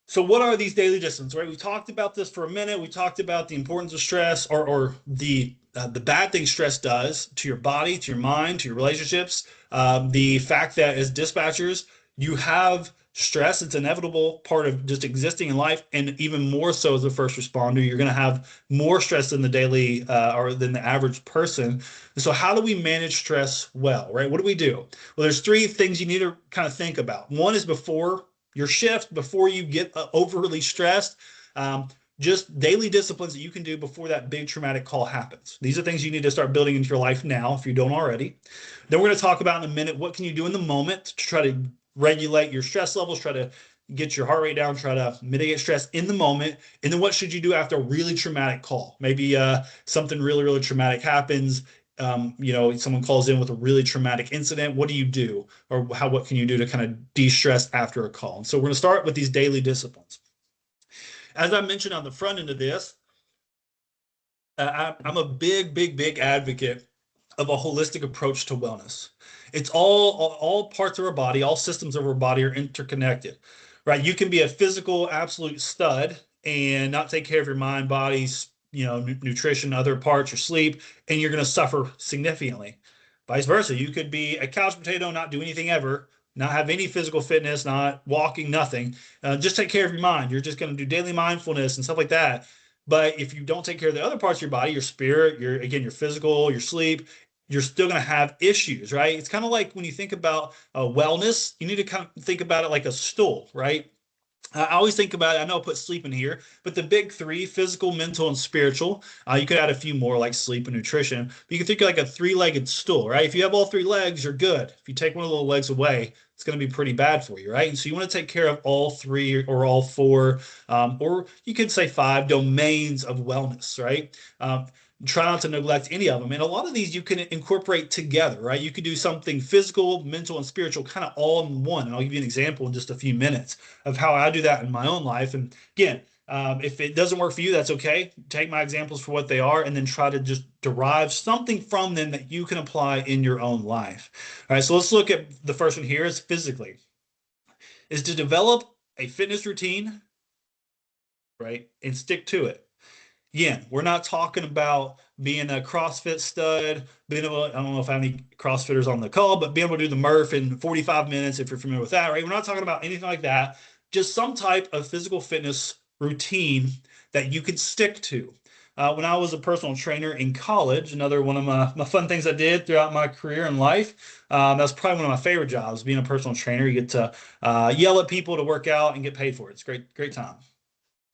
So what are these daily disciplines, right? We talked about this for a minute. We talked about the importance of stress or the bad thing stress does to your body, to your mind, to your relationships. The fact that as dispatchers, you have stress. It's an inevitable part of just existing in life. And even more so as a first responder, you're going to have more stress than the daily or than the average person. And so how do we manage stress well, right? What do we do? Well, there's 3 things you need to kind of think about. One is before your shift, before you get overly stressed, just daily disciplines that you can do before that big traumatic call happens. These are things you need to start building into your life now if you don't already. Then we're going to talk about in a minute, what can you do in the moment to try to regulate your stress levels, try to get your heart rate down, try to mitigate stress in the moment. And then what should you do after a really traumatic call? Maybe something really, really traumatic happens. Someone calls in with a really traumatic incident. What do you do? Or what can you do to kind of de-stress after a call? And so we're going to start with these daily disciplines. As I mentioned on the front end of this, I'm a big advocate of a holistic approach to wellness. It's all parts of our body, all systems of our body are interconnected, right? You can be a physical absolute stud and not take care of your mind, body, nutrition, other parts, your sleep, and you're going to suffer significantly. Vice versa, you could be a couch potato, not do anything ever, not have any physical fitness, not walking, nothing. Just take care of your mind. You're just going to do daily mindfulness and stuff like that. But if you don't take care of the other parts of your body, your spirit, your physical, your sleep, you're still going to have issues, right? It's kind of like when you think about wellness, you need to kind of think about it like a stool, right? I always think about it. I know I put sleep in here, but the big three, physical, mental, and spiritual. You could add a few more like sleep and nutrition. But you can think of like a three-legged stool, right? If you have all three legs, you're good. If you take one of the little legs away, it's going to be pretty bad for you, right? And so you want to take care of all three or all four, or you could say five domains of wellness, right? Try not to neglect any of them. And a lot of these you can incorporate together, right? You could do something physical, mental, and spiritual kind of all in one. And I'll give you an example in just a few minutes of how I do that in my own life. And again, if it doesn't work for you, that's okay. Take my examples for what they are and then try to just derive something from them that you can apply in your own life. All right, so let's look at the first one here is physically, is to develop a fitness routine, right? And stick to it. Again, we're not talking about being a CrossFit stud, being able, I don't know if I have any CrossFitters on the call, but being able to do the Murph in 45 minutes, if you're familiar with that, right? We're not talking about anything like that. Just some type of physical fitness routine that you could stick to. When I was a personal trainer in college, another one of my fun things I did throughout my career and life, that's probably one of my favorite jobs, being a personal trainer. You get to yell at people to work out and get paid for it. It's great, great time.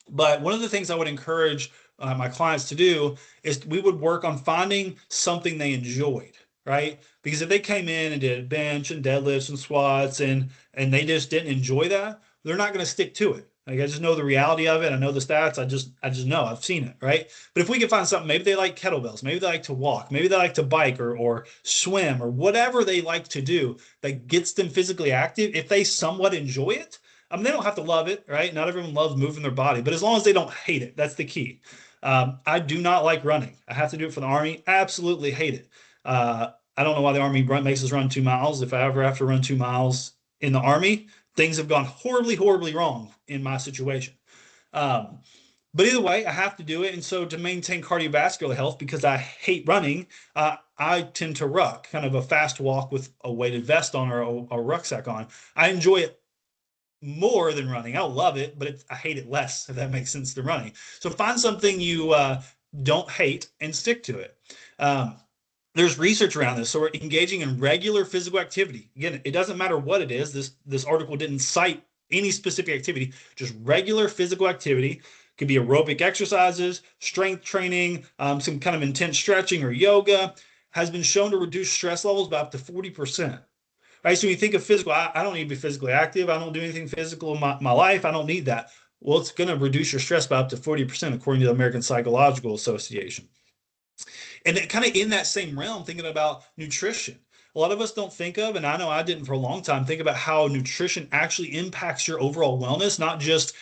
But one of the things I would encourage my clients to do is we would work on finding something they enjoyed, right? Because if they came in and did bench and deadlifts and squats and they just didn't enjoy that, they're not going to stick to it. Like I just know the reality of it. I know the stats. I just know I've seen it, right? But if we can find something, maybe they like kettlebells, maybe they like to walk, maybe they like to bike or swim or whatever they like to do that gets them physically active. If they somewhat enjoy it, they don't have to love it, right? Not everyone loves moving their body, but as long as they don't hate it, that's the key. I do not like running. I have to do it for the Army. I absolutely hate it. I don't know why the Army makes us run 2 miles. If I ever have to run 2 miles in the Army, things have gone horribly, horribly wrong in my situation. But either way, I have to do it. And so to maintain cardiovascular health, because I hate running, I tend to ruck, kind of a fast walk with a weighted vest on or a rucksack on. I enjoy it more than running. I love it, but I hate it less, if that makes sense, than running. So find something you don't hate and stick to it. There's research around this. So we're engaging in regular physical activity. Again, it doesn't matter what it is. This article didn't cite any specific activity, just regular physical activity. Could be aerobic exercises, strength training, some kind of intense stretching or yoga, has been shown to reduce stress levels by up to 40%. Right? So when you think of physical, I don't need to be physically active. I don't do anything physical in my life. I don't need that. Well, it's going to reduce your stress by up to 40%, according to the American Psychological Association. And kind of in that same realm, thinking about nutrition. A lot of us don't think of, and I know I didn't for a long time, think about how nutrition actually impacts your overall wellness, not just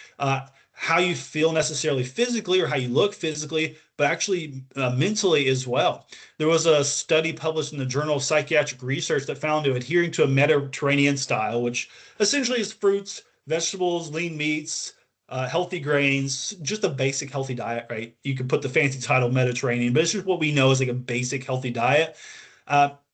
how you feel necessarily physically or how you look physically, but actually mentally as well. There was a study published in the Journal of Psychiatric Research that found that adhering to a Mediterranean style, which essentially is fruits, vegetables, lean meats, healthy grains, just a basic healthy diet, right? You could put the fancy title Mediterranean, but it's just what we know is like a basic healthy diet,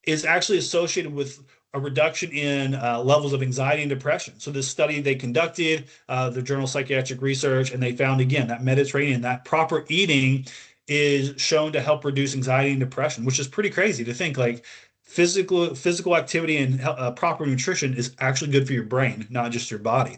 is actually associated with a reduction in levels of anxiety and depression. So this study they conducted, the Journal of Psychiatric Research, and they found, again, that Mediterranean, that proper eating is shown to help reduce anxiety and depression, which is pretty crazy to think. Like physical activity and proper nutrition is actually good for your brain, not just your body,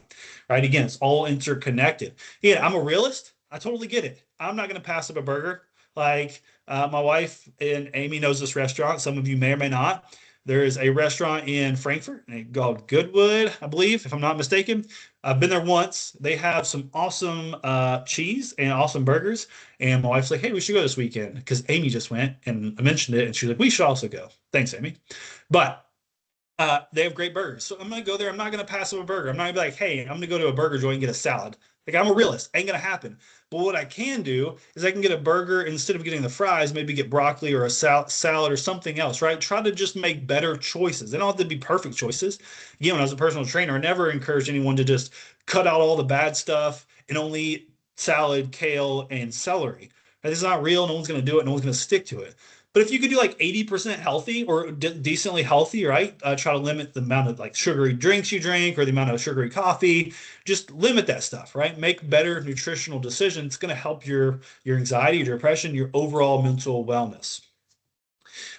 right? Again, it's all interconnected. Yeah, I'm a realist. I totally get it. I'm not going to pass up a burger. Like my wife and Amy knows this restaurant. Some of you may or may not. There is a restaurant in Frankfurt called Goodwood, I believe, if I'm not mistaken. I've been there once. They have some awesome cheese and awesome burgers. And my wife's like, hey, we should go this weekend, because Amy just went and I mentioned it. And she's like, we should also go. Thanks, Amy. But they have great burgers. So I'm going to go there. I'm not going to pass up a burger. I'm not going to be like, hey, I'm going to go to a burger joint and get a salad. Like, I'm a realist. Ain't going to happen. But what I can do is I can get a burger, instead of getting the fries, maybe get broccoli or a salad or something else, right? Try to just make better choices. They don't have to be perfect choices. Again, when I was a personal trainer, I never encouraged anyone to just cut out all the bad stuff and only eat salad, kale, and celery. This is not real. No one's going to do it. No one's going to stick to it. But if you could do like 80% healthy or decently healthy, right? Try to limit the amount of like sugary drinks you drink or the amount of sugary coffee. Just limit that stuff, right? Make better nutritional decisions. It's going to help your anxiety, your depression, your overall mental wellness.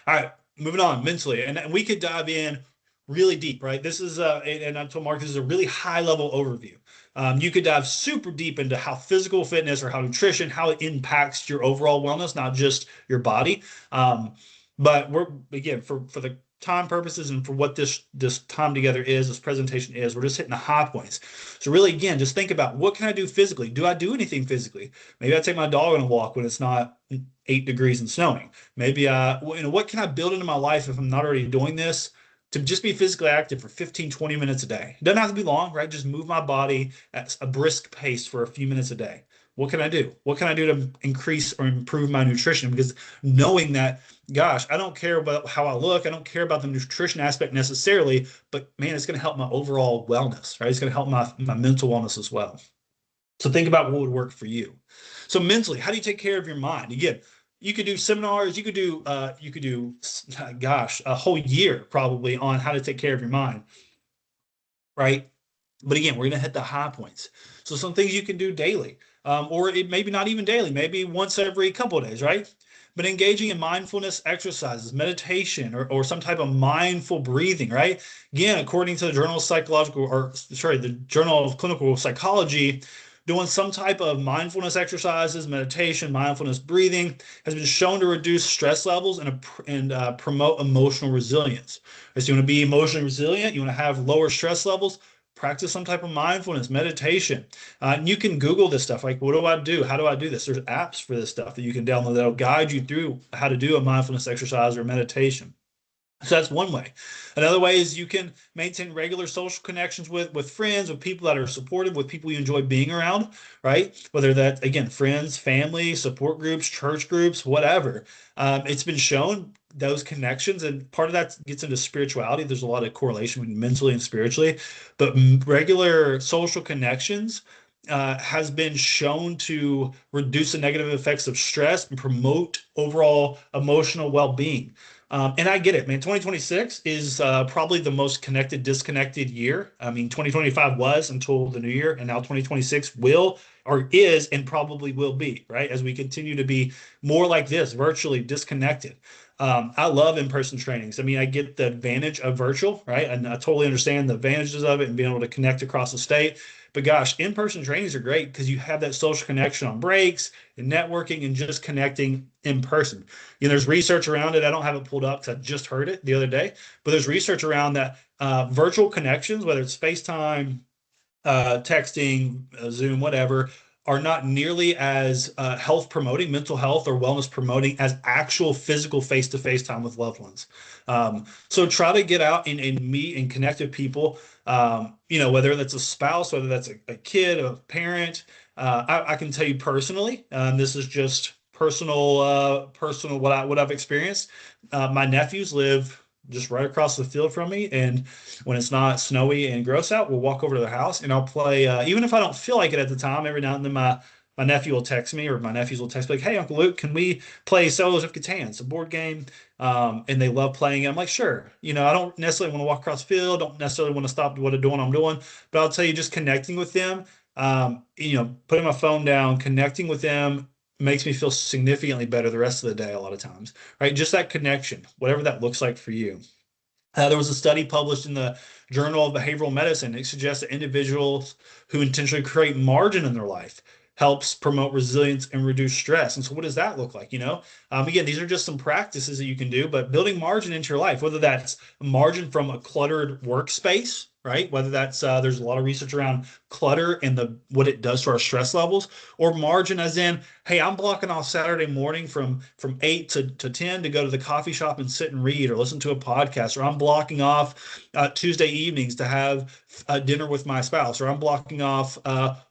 All right, moving on mentally. And we could dive in really deep, right? This is, and I told Mark, this is a really high level overview. You could dive super deep into how physical fitness or how nutrition, how it impacts your overall wellness, not just your body. But we're, again, for the time purposes and for what this time together is, this presentation is, we're just hitting the high points. So really, again, just think about, what can I do physically? Do I do anything physically? Maybe I take my dog on a walk when it's not 8 degrees and snowing. Maybe what can I build into my life if I'm not already doing this, to just be physically active for 15, 20 minutes a day? It doesn't have to be long, right? Just move my body at a brisk pace for a few minutes a day. What can I do? What can I do to increase or improve my nutrition? Because knowing that, gosh, I don't care about how I look, I don't care about the nutrition aspect necessarily, but man, it's going to help my overall wellness, right? It's going to help my mental wellness as well. So think about what would work for you. So mentally, how do you take care of your mind? Again, you could do seminars, you could do, gosh, a whole year probably on how to take care of your mind, right? But again, we're going to hit the high points. So some things you can do daily, or it maybe not even daily, maybe once every couple of days, right? But engaging in mindfulness exercises, meditation, or some type of mindful breathing, right? Again, according to the the Journal of Clinical Psychology, doing some type of mindfulness exercises, meditation, mindfulness breathing has been shown to reduce stress levels and promote emotional resilience. So you want to be emotionally resilient, you want to have lower stress levels, practice some type of mindfulness, meditation. And you can Google this stuff. Like, what do I do? How do I do this? There's apps for this stuff that you can download that'll guide you through how to do a mindfulness exercise or meditation. So that's one way. Another way is you can maintain regular social connections with friends, with people that are supportive, with people you enjoy being around, right? Whether that, again, friends, family, support groups, church groups, whatever. It's been shown those connections, and part of that gets into spirituality. There's a lot of correlation between mentally and spiritually, but regular social connections has been shown to reduce the negative effects of stress and promote overall emotional well-being. And I get it, man. 2026 is probably the most connected, disconnected year. I mean, 2025 was until the new year, and now 2026 will, or is, and probably will be, right? As we continue to be more like this, virtually disconnected. I love in-person trainings. I mean, I get the advantage of virtual, right? And I totally understand the advantages of it and being able to connect across the state. But gosh, in-person trainings are great because you have that social connection on breaks and networking and just connecting in person. You know, there's research around it. I don't have it pulled up because I just heard it the other day, but there's research around that virtual connections, whether it's FaceTime, texting, Zoom, whatever, are not nearly as health promoting, mental health or wellness promoting as actual physical face-to-face time with loved ones. So try to get out and meet and connect with people, you know, whether that's a spouse, whether that's a kid, a parent. I can tell you personally, this is just personal what I've experienced. My nephews live just right across the field from me, and when it's not snowy and gross out, we'll walk over to their house and I'll play. Even if I don't feel like it at the time, every now and then my nephew will text me, or my nephews will text me like, "Hey, Uncle Luke, can we play Settlers of Catan? It's a board game." And they love playing it. I'm like, sure. You know, I don't necessarily want to walk across the field, don't necessarily want to stop what I'm doing, but I'll tell you, just connecting with them, you know, putting my phone down, connecting with them makes me feel significantly better the rest of the day a lot of times, right? Just that connection, whatever that looks like for you. There was a study published in the Journal of Behavioral Medicine. It suggests that individuals who intentionally create margin in their life helps promote resilience and reduce stress. And so what does that look like? You know, again, these are just some practices that you can do, but building margin into your life, whether that's margin from a cluttered workspace, right? Whether that's there's a lot of research around clutter and what it does to our stress levels, or margin as in, hey, I'm blocking off Saturday morning from 8 to 10 to go to the coffee shop and sit and read or listen to a podcast, or I'm blocking off Tuesday evenings to have dinner with my spouse, or I'm blocking off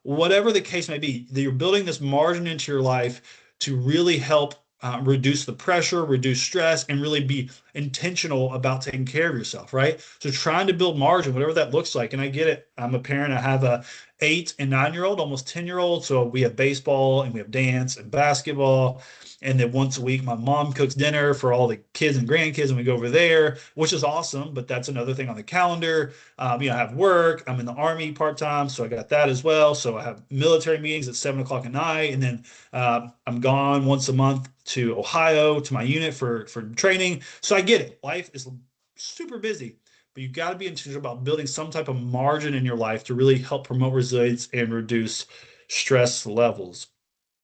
whatever the case may be. That you're building this margin into your life to really help reduce the pressure, reduce stress, and really be intentional about taking care of yourself, right? So trying to build margin, whatever that looks like. And I get it. I'm a parent. I have a 8 and 9-year-old, almost 10-year-old. So we have baseball and we have dance and basketball. And then once a week, my mom cooks dinner for all the kids and grandkids, and we go over there, which is awesome. But that's another thing on the calendar. You know, I have work. I'm in the Army part-time, so I got that as well. So I have military meetings at 7 o'clock at night, and then I'm gone once a month to Ohio to my unit for training. So I get it. Life is super busy. but you've got to be intentional about building some type of margin in your life to really help promote resilience and reduce stress levels.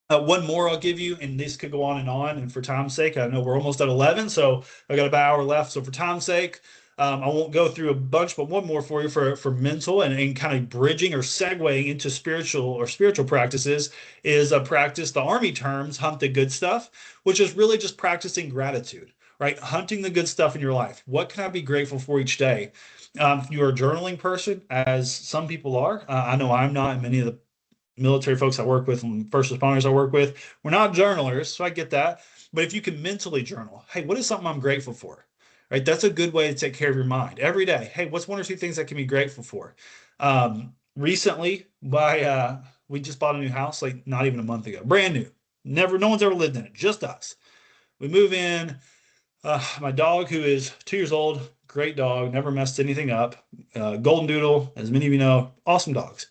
One more I'll give you, and this could go on. And for time's sake, I know we're almost at 11, so I got about an hour left. So for time's sake, I won't go through a bunch, but one more for you for mental and kind of bridging or segueing into spiritual practices is a practice. The Army terms hunt the good stuff, which is really just practicing gratitude, right? Hunting the good stuff in your life. What can I be grateful for each day? If you're a journaling person, as some people are, I know I'm not, and many of the military folks I work with and first responders I work with, we're not journalers, so I get that. But if you can mentally journal, hey, what is something I'm grateful for? Right? That's a good way to take care of your mind every day. Hey, what's one or two things I can be grateful for? Recently, we just bought a new house, like not even a month ago, brand new. No one's ever lived in it, just us. We move in. My dog, who is 2 years old, great dog, never messed anything up. Golden Doodle, as many of you know, awesome dogs.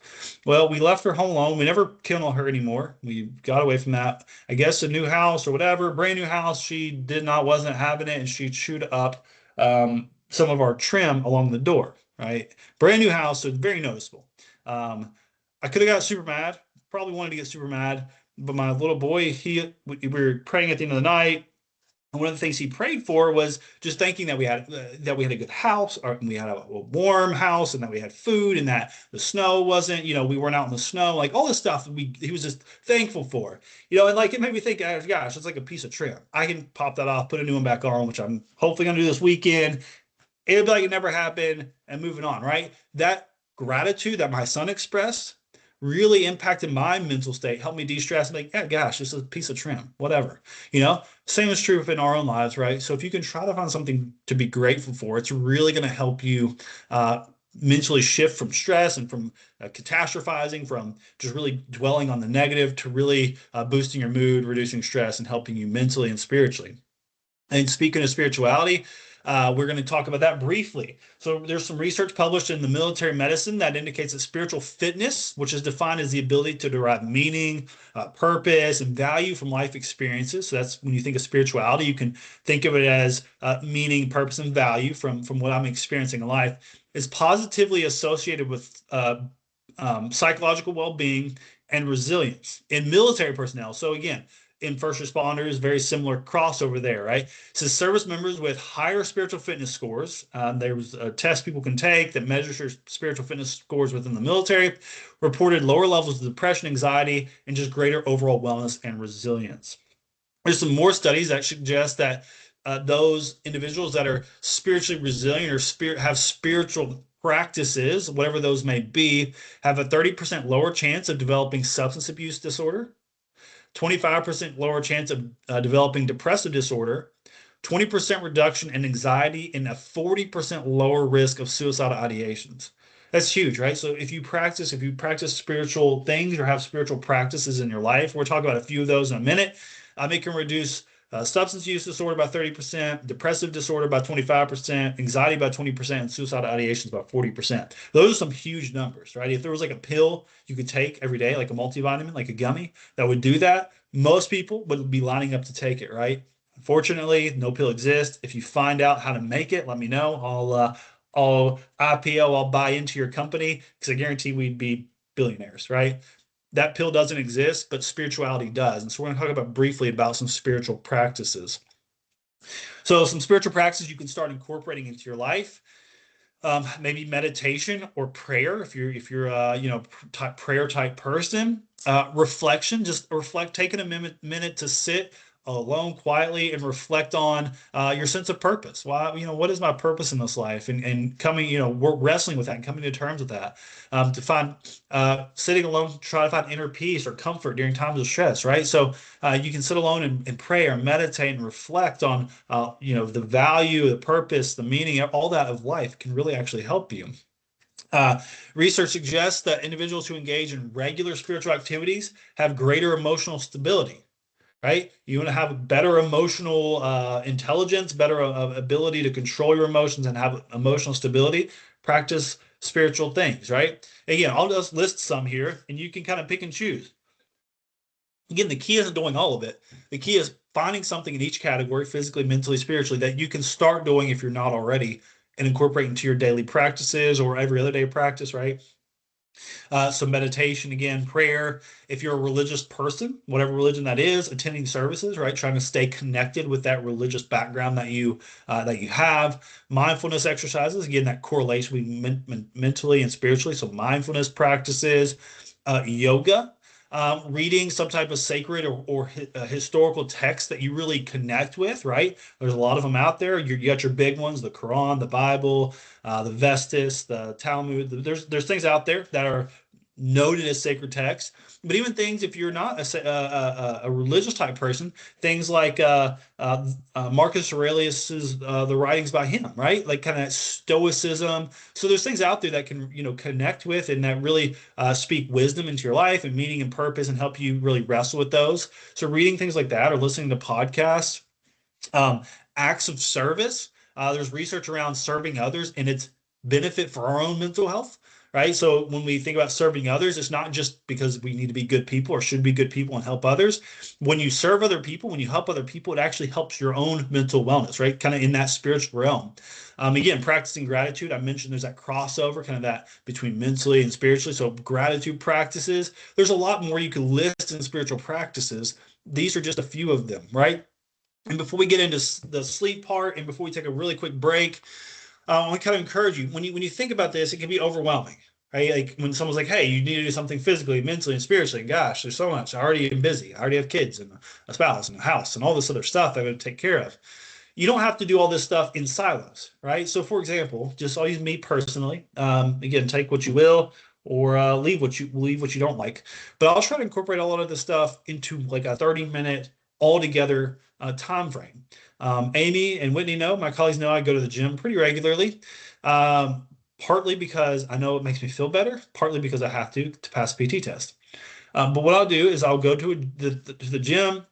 Well, we left her home alone. We never kennel her anymore. We got away from that. I guess a new house or whatever, brand new house. She wasn't having it, and she chewed up some of our trim along the door. Right, brand new house, so it's very noticeable. I could have got super mad. Probably wanted to get super mad, but my little boy, we were praying at the end of the night. And one of the things he prayed for was just thanking that we had a good house, or we had a warm house, and that we had food, and that the snow wasn't, we weren't out in the snow, like all this stuff. He was just thankful for, and like it made me think, oh, gosh, it's like a piece of trim. I can pop that off, put a new one back on, which I'm hopefully gonna do this weekend. It'll be like it never happened, and moving on, right? That gratitude that my son expressed really impacted my mental state, helped me de-stress, and like, yeah, gosh, this is a piece of trim, whatever. Same is true in our own lives, right? So if you can try to find something to be grateful for, it's really going to help you mentally shift from stress and from catastrophizing, from just really dwelling on the negative, to really boosting your mood, reducing stress, and helping you mentally and spiritually. And speaking of spirituality, we're going to talk about that briefly. So there's some research published in the Military Medicine that indicates that spiritual fitness, which is defined as the ability to derive meaning, purpose, and value from life experiences. So that's when you think of spirituality, you can think of it as meaning, purpose, and value from what I'm experiencing in life, is positively associated with psychological well-being and resilience in military personnel. So again, in first responders, very similar crossover there, right? It says service members with higher spiritual fitness scores. There was a test people can take that measures your spiritual fitness scores within the military, reported lower levels of depression, anxiety, and just greater overall wellness and resilience. There's some more studies that suggest that those individuals that are spiritually resilient or have spiritual practices, whatever those may be, have a 30% lower chance of developing substance abuse disorder, 25% lower chance of developing depressive disorder, 20% reduction in anxiety, and a 40% lower risk of suicidal ideations. That's huge, right? So if you practice spiritual things or have spiritual practices in your life, we're talking about a few of those in a minute. It can reduce substance use disorder by 30%, depressive disorder by 25%, anxiety by 20%, and suicidal ideations by 40%. Those are some huge numbers, right? If there was like a pill you could take every day, like a multivitamin, like a gummy, that would do that, most people would be lining up to take it, right? Unfortunately, no pill exists. If you find out how to make it, let me know. I'll IPO, I'll buy into your company, because I guarantee we'd be billionaires, right? That pill doesn't exist, but spirituality does. And so we're going to talk about briefly about some spiritual practices. So some spiritual practices you can start incorporating into your life. Maybe meditation or prayer if you're prayer type person. Reflection, just taking a minute to sit alone quietly and reflect on your sense of purpose. Why, what is my purpose in this life? And coming, we're wrestling with that and coming to terms with that. To find sitting alone, try to find inner peace or comfort during times of stress, right? So you can sit alone and pray or meditate and reflect on the value, the purpose, the meaning, all that of life can really actually help you. Research suggests that individuals who engage in regular spiritual activities have greater emotional stability. Right? You want to have better emotional intelligence, better ability to control your emotions and have emotional stability. Practice spiritual things, right? Again, I'll just list some here and you can kind of pick and choose. Again, the key isn't doing all of it. The key is finding something in each category, physically, mentally, spiritually, that you can start doing if you're not already, and incorporate into your daily practices or every other day practice, right? So meditation, again, prayer. If you're a religious person, whatever religion that is, attending services, right? Trying to stay connected with that religious background that you have. Mindfulness exercises, again, that correlation between mentally and spiritually. So mindfulness practices, yoga. Reading some type of sacred or historical text that you really connect with, right? There's a lot of them out there. You got your big ones, the Quran, the Bible, the Vestas, the Talmud. There's things out there that are noted as sacred texts, but even things if you're not a religious type person, things like Marcus Aurelius's the writings by him, right? Like kind of stoicism. So there's things out there that can connect with and that really speak wisdom into your life and meaning and purpose and help you really wrestle with those. So reading things like that or listening to podcasts, um, acts of service. There's research around serving others and its benefit for our own mental health, right? So when we think about serving others, it's not just because we need to be good people or should be good people and help others. When you serve other people, when you help other people, it actually helps your own mental wellness, right? Kind of in that spiritual realm. Again, practicing gratitude. I mentioned there's that crossover, kind of that between mentally and spiritually. So gratitude practices. There's a lot more you can list in spiritual practices. These are just a few of them, right? And before we get into the sleep part and before we take a really quick break, I want to kind of encourage you when you think about this, it can be overwhelming, right? Like when someone's like, "Hey, you need to do something physically, mentally, and spiritually." Gosh, there's so much. I already am busy. I already have kids and a spouse and a house and all this other stuff I got to take care of. You don't have to do all this stuff in silos, right? So, for example, just I'll use me personally. Again, take what you will or leave what you don't like. But I'll try to incorporate a lot of this stuff into like a 30-minute all together time frame. Amy and Whitney know, my colleagues know I go to the gym pretty regularly. Partly because I know it makes me feel better, partly because I have to pass a PT test. But what I'll do is I'll go to the gym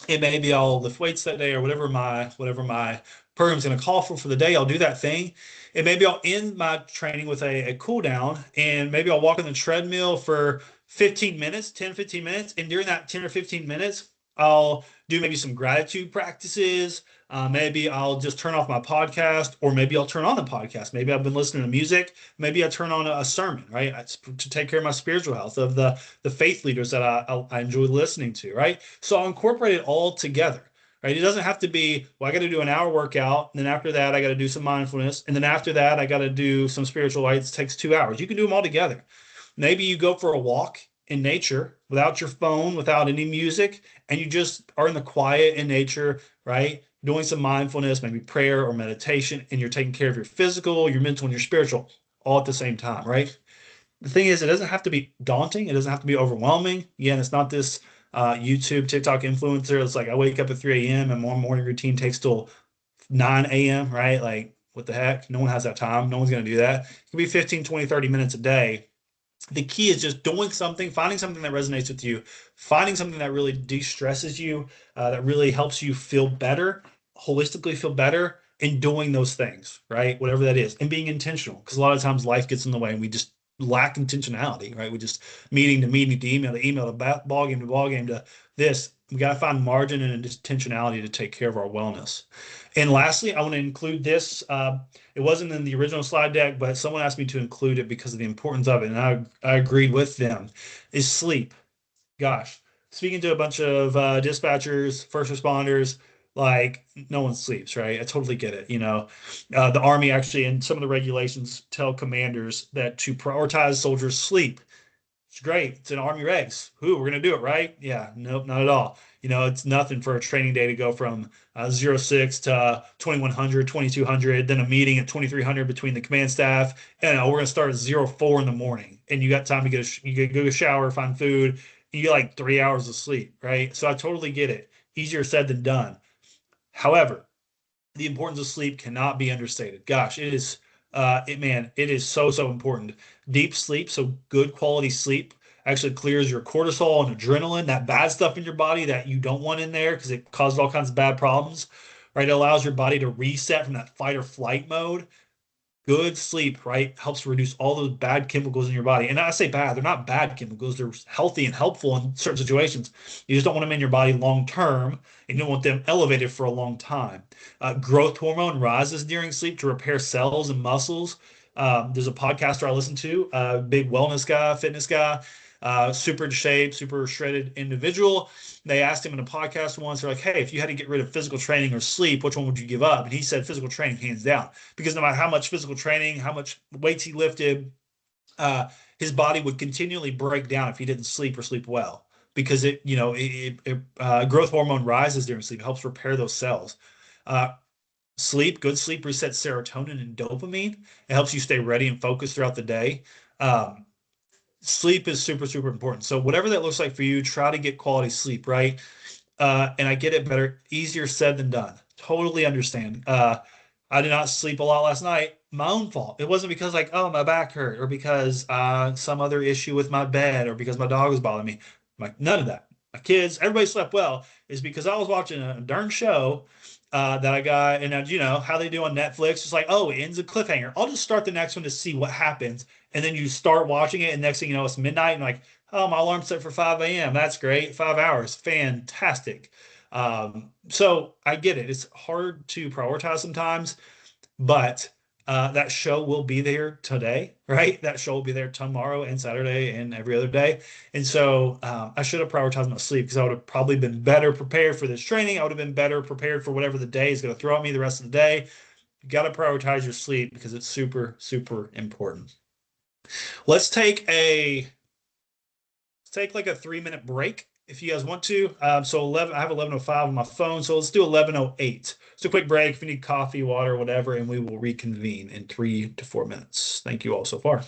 and maybe I'll lift weights that day or whatever my program's going to call for the day. I'll do that thing, and maybe I'll end my training with a cool down, and maybe I'll walk on the treadmill for 15 minutes, 10, 15 minutes, and during that 10 or 15 minutes, I'll do maybe some gratitude practices. Maybe I'll just turn off my podcast, or maybe I'll turn on the podcast. Maybe I've been listening to music. Maybe I turn on a sermon, right, to take care of my spiritual health of the faith leaders that I enjoy listening to, right? So I'll incorporate it all together, right? It doesn't have to be, well, I got to do an hour workout, and then after that, I got to do some mindfulness, and then after that, I got to do some spiritual life. It takes 2 hours. You can do them all together. Maybe you go for a walk in nature without your phone, without any music, and you just are in the quiet in nature, right? Doing some mindfulness, maybe prayer or meditation, and you're taking care of your physical, your mental, and your spiritual all at the same time, right? The thing is, it doesn't have to be daunting. It doesn't have to be overwhelming. Again, it's not this YouTube, TikTok influencer. It's like I wake up at 3 a.m. and my morning routine takes till 9 a.m., right? Like, what the heck? No one has that time. No one's going to do that. It can be 15, 20, 30 minutes a day. The key is just doing something, finding something that resonates with you, finding something that really de-stresses you, that really helps you feel better, holistically feel better, and doing those things, right? Whatever that is, and being intentional, because a lot of times life gets in the way and we just lack intentionality, right? We just meeting to meeting to email to ball game to ball game to this. We got to find margin and intentionality to take care of our wellness. And lastly, I want to include this. It wasn't in the original slide deck, but someone asked me to include it because of the importance of it, and I agreed with them, is sleep. Gosh, speaking to a bunch of dispatchers, first responders, like no one sleeps, right? I totally get it. The Army actually, and some of the regulations tell commanders that to prioritize soldiers' sleep. It's great. It's in Army regs. We're going to do it, right? Yeah, nope, not at all. It's nothing for a training day to go from 06 to 2100, 2200, then a meeting at 2300 between the command staff. And we're going to start at 04 in the morning. And you got time to go get a shower, find food. You get like 3 hours of sleep, right? So I totally get it. Easier said than done. However, the importance of sleep cannot be understated. Gosh, it is it is so important. Deep sleep, so good quality sleep, actually clears your cortisol and adrenaline, that bad stuff in your body that you don't want in there because it causes all kinds of bad problems, right? It allows your body to reset from that fight or flight mode. Good sleep, right, helps reduce all those bad chemicals in your body. And I say bad, they're not bad chemicals. They're healthy and helpful in certain situations. You just don't want them in your body long term, and you don't want them elevated for a long time. Growth hormone rises during sleep to repair cells and muscles. There's a podcaster I listen to, big wellness guy, fitness guy, super in shape, super shredded individual. They asked him in a podcast once, they're like, hey, if you had to get rid of physical training or sleep, which one would you give up? And he said physical training, hands down, because no matter how much physical training, how much weights he lifted, uh, his body would continually break down if he didn't sleep or sleep well. Because growth hormone rises during sleep, it helps repair those cells. Uh, good sleep resets serotonin and dopamine. It helps you stay ready and focused throughout the day. Um, Sleep is super, super important. So whatever that looks like for you, try to get quality sleep, right? And I get it, better, easier said than done. Totally understand. I did not sleep a lot last night. My own fault. It wasn't because like, oh, my back hurt, or because some other issue with my bed, or because my dog was bothering me. Like none of that. My kids, everybody slept well. Is because I was watching a darn show that I got, and you know how they do on Netflix. It's like, oh, it ends a cliffhanger. I'll just start the next one to see what happens, and then you start watching it, and next thing you know, it's midnight, and like, oh, my alarm's set for 5 a.m. That's great. 5 hours. Fantastic. So I get it. It's hard to prioritize sometimes, but that show will be there today, right? That show will be there tomorrow and Saturday and every other day. And so I should have prioritized my sleep, because I would have probably been better prepared for this training. I would have been better prepared for whatever the day is going to throw at me the rest of the day. You got to prioritize your sleep because it's super, super important. Let's take like a 3-minute break if you guys want to. So 11, I have 11:05 on my phone, so let's do 11:08. Just a quick break if you need coffee, water, whatever, and we will reconvene in 3 to 4 minutes. Thank you all so far.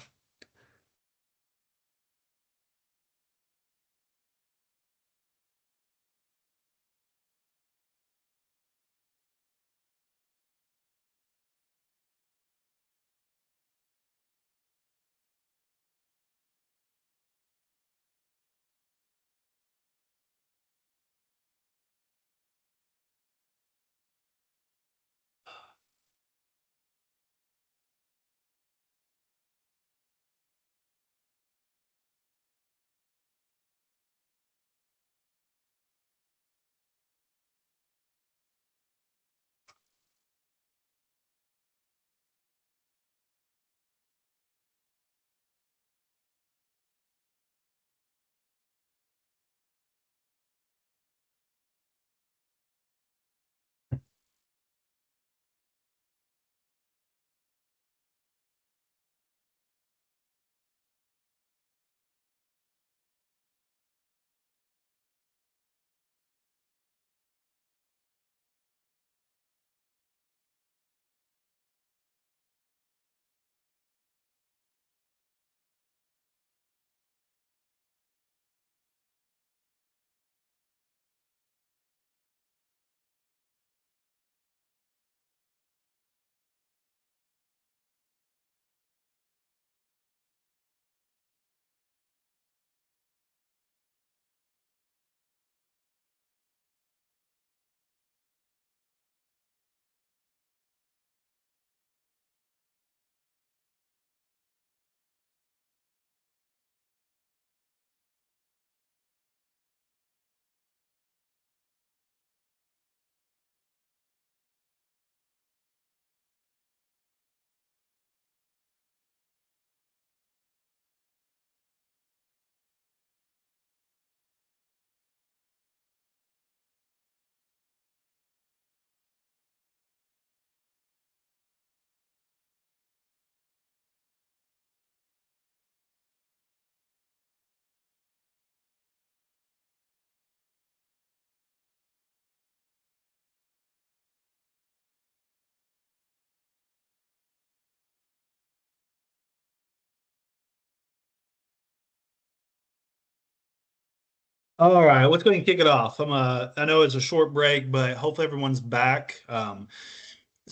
All right, let's go ahead and kick it off. I know it's a short break, but hopefully everyone's back. I'm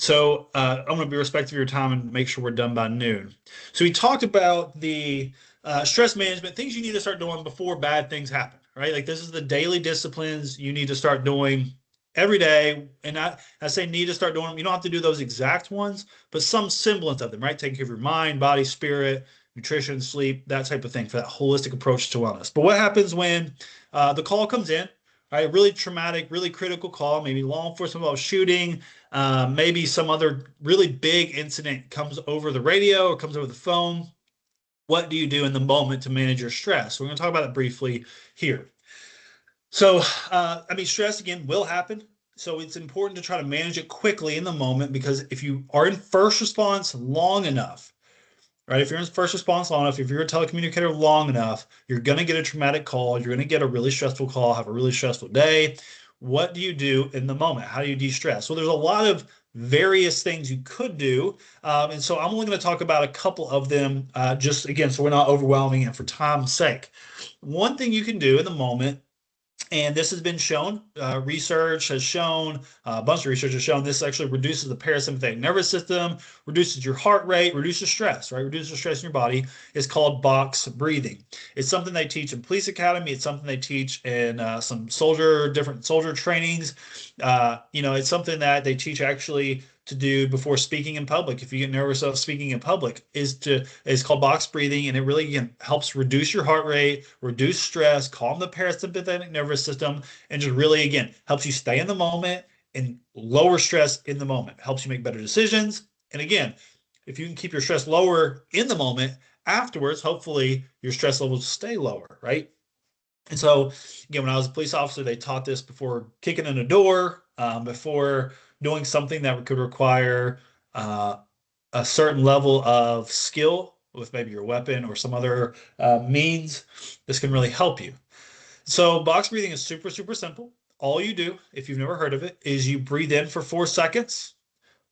going to be respectful of your time and make sure we're done by noon. So we talked about the stress management, things you need to start doing before bad things happen, right? Like this is the daily disciplines you need to start doing every day. And I say need to start doing them. You don't have to do those exact ones, but some semblance of them, right? Taking care of your mind, body, spirit, nutrition, sleep, that type of thing for that holistic approach to wellness. But what happens when the call comes in, right? A really traumatic, really critical call, maybe law enforcement about shooting, maybe some other really big incident comes over the radio or comes over the phone. What do you do in the moment to manage your stress? We're going to talk about it briefly here. So, stress again will happen. So it's important to try to manage it quickly in the moment, because if you are in first response long enough, right? If you're in first response long enough, if you're a telecommunicator long enough, you're going to get a traumatic call. You're going to get a really stressful call, have a really stressful day. What do you do in the moment? How do you de-stress? Well, there's a lot of various things you could do. And so I'm only going to talk about a couple of them, just again, so we're not overwhelming and for time's sake. One thing you can do in the moment, and this has been shown, research has shown, a bunch of research has shown this actually reduces the parasympathetic nervous system, reduces your heart rate, reduces stress, right? Reduces stress in your body. It's called box breathing. It's something they teach in police academy. It's something they teach in some different soldier trainings. It's something that they teach actually to do before speaking in public. If you get nervous of speaking in public, it's called box breathing, and it really again helps reduce your heart rate, reduce stress, calm the parasympathetic nervous system, and just really again helps you stay in the moment and lower stress in the moment. Helps you make better decisions. And again, if you can keep your stress lower in the moment, afterwards, hopefully your stress levels stay lower, right? And so, again, when I was a police officer, they taught this before kicking in a door, before doing something that could require a certain level of skill with maybe your weapon or some other means. This can really help you. So, box breathing is super, super simple. All you do, if you've never heard of it, is you breathe in for 4 seconds,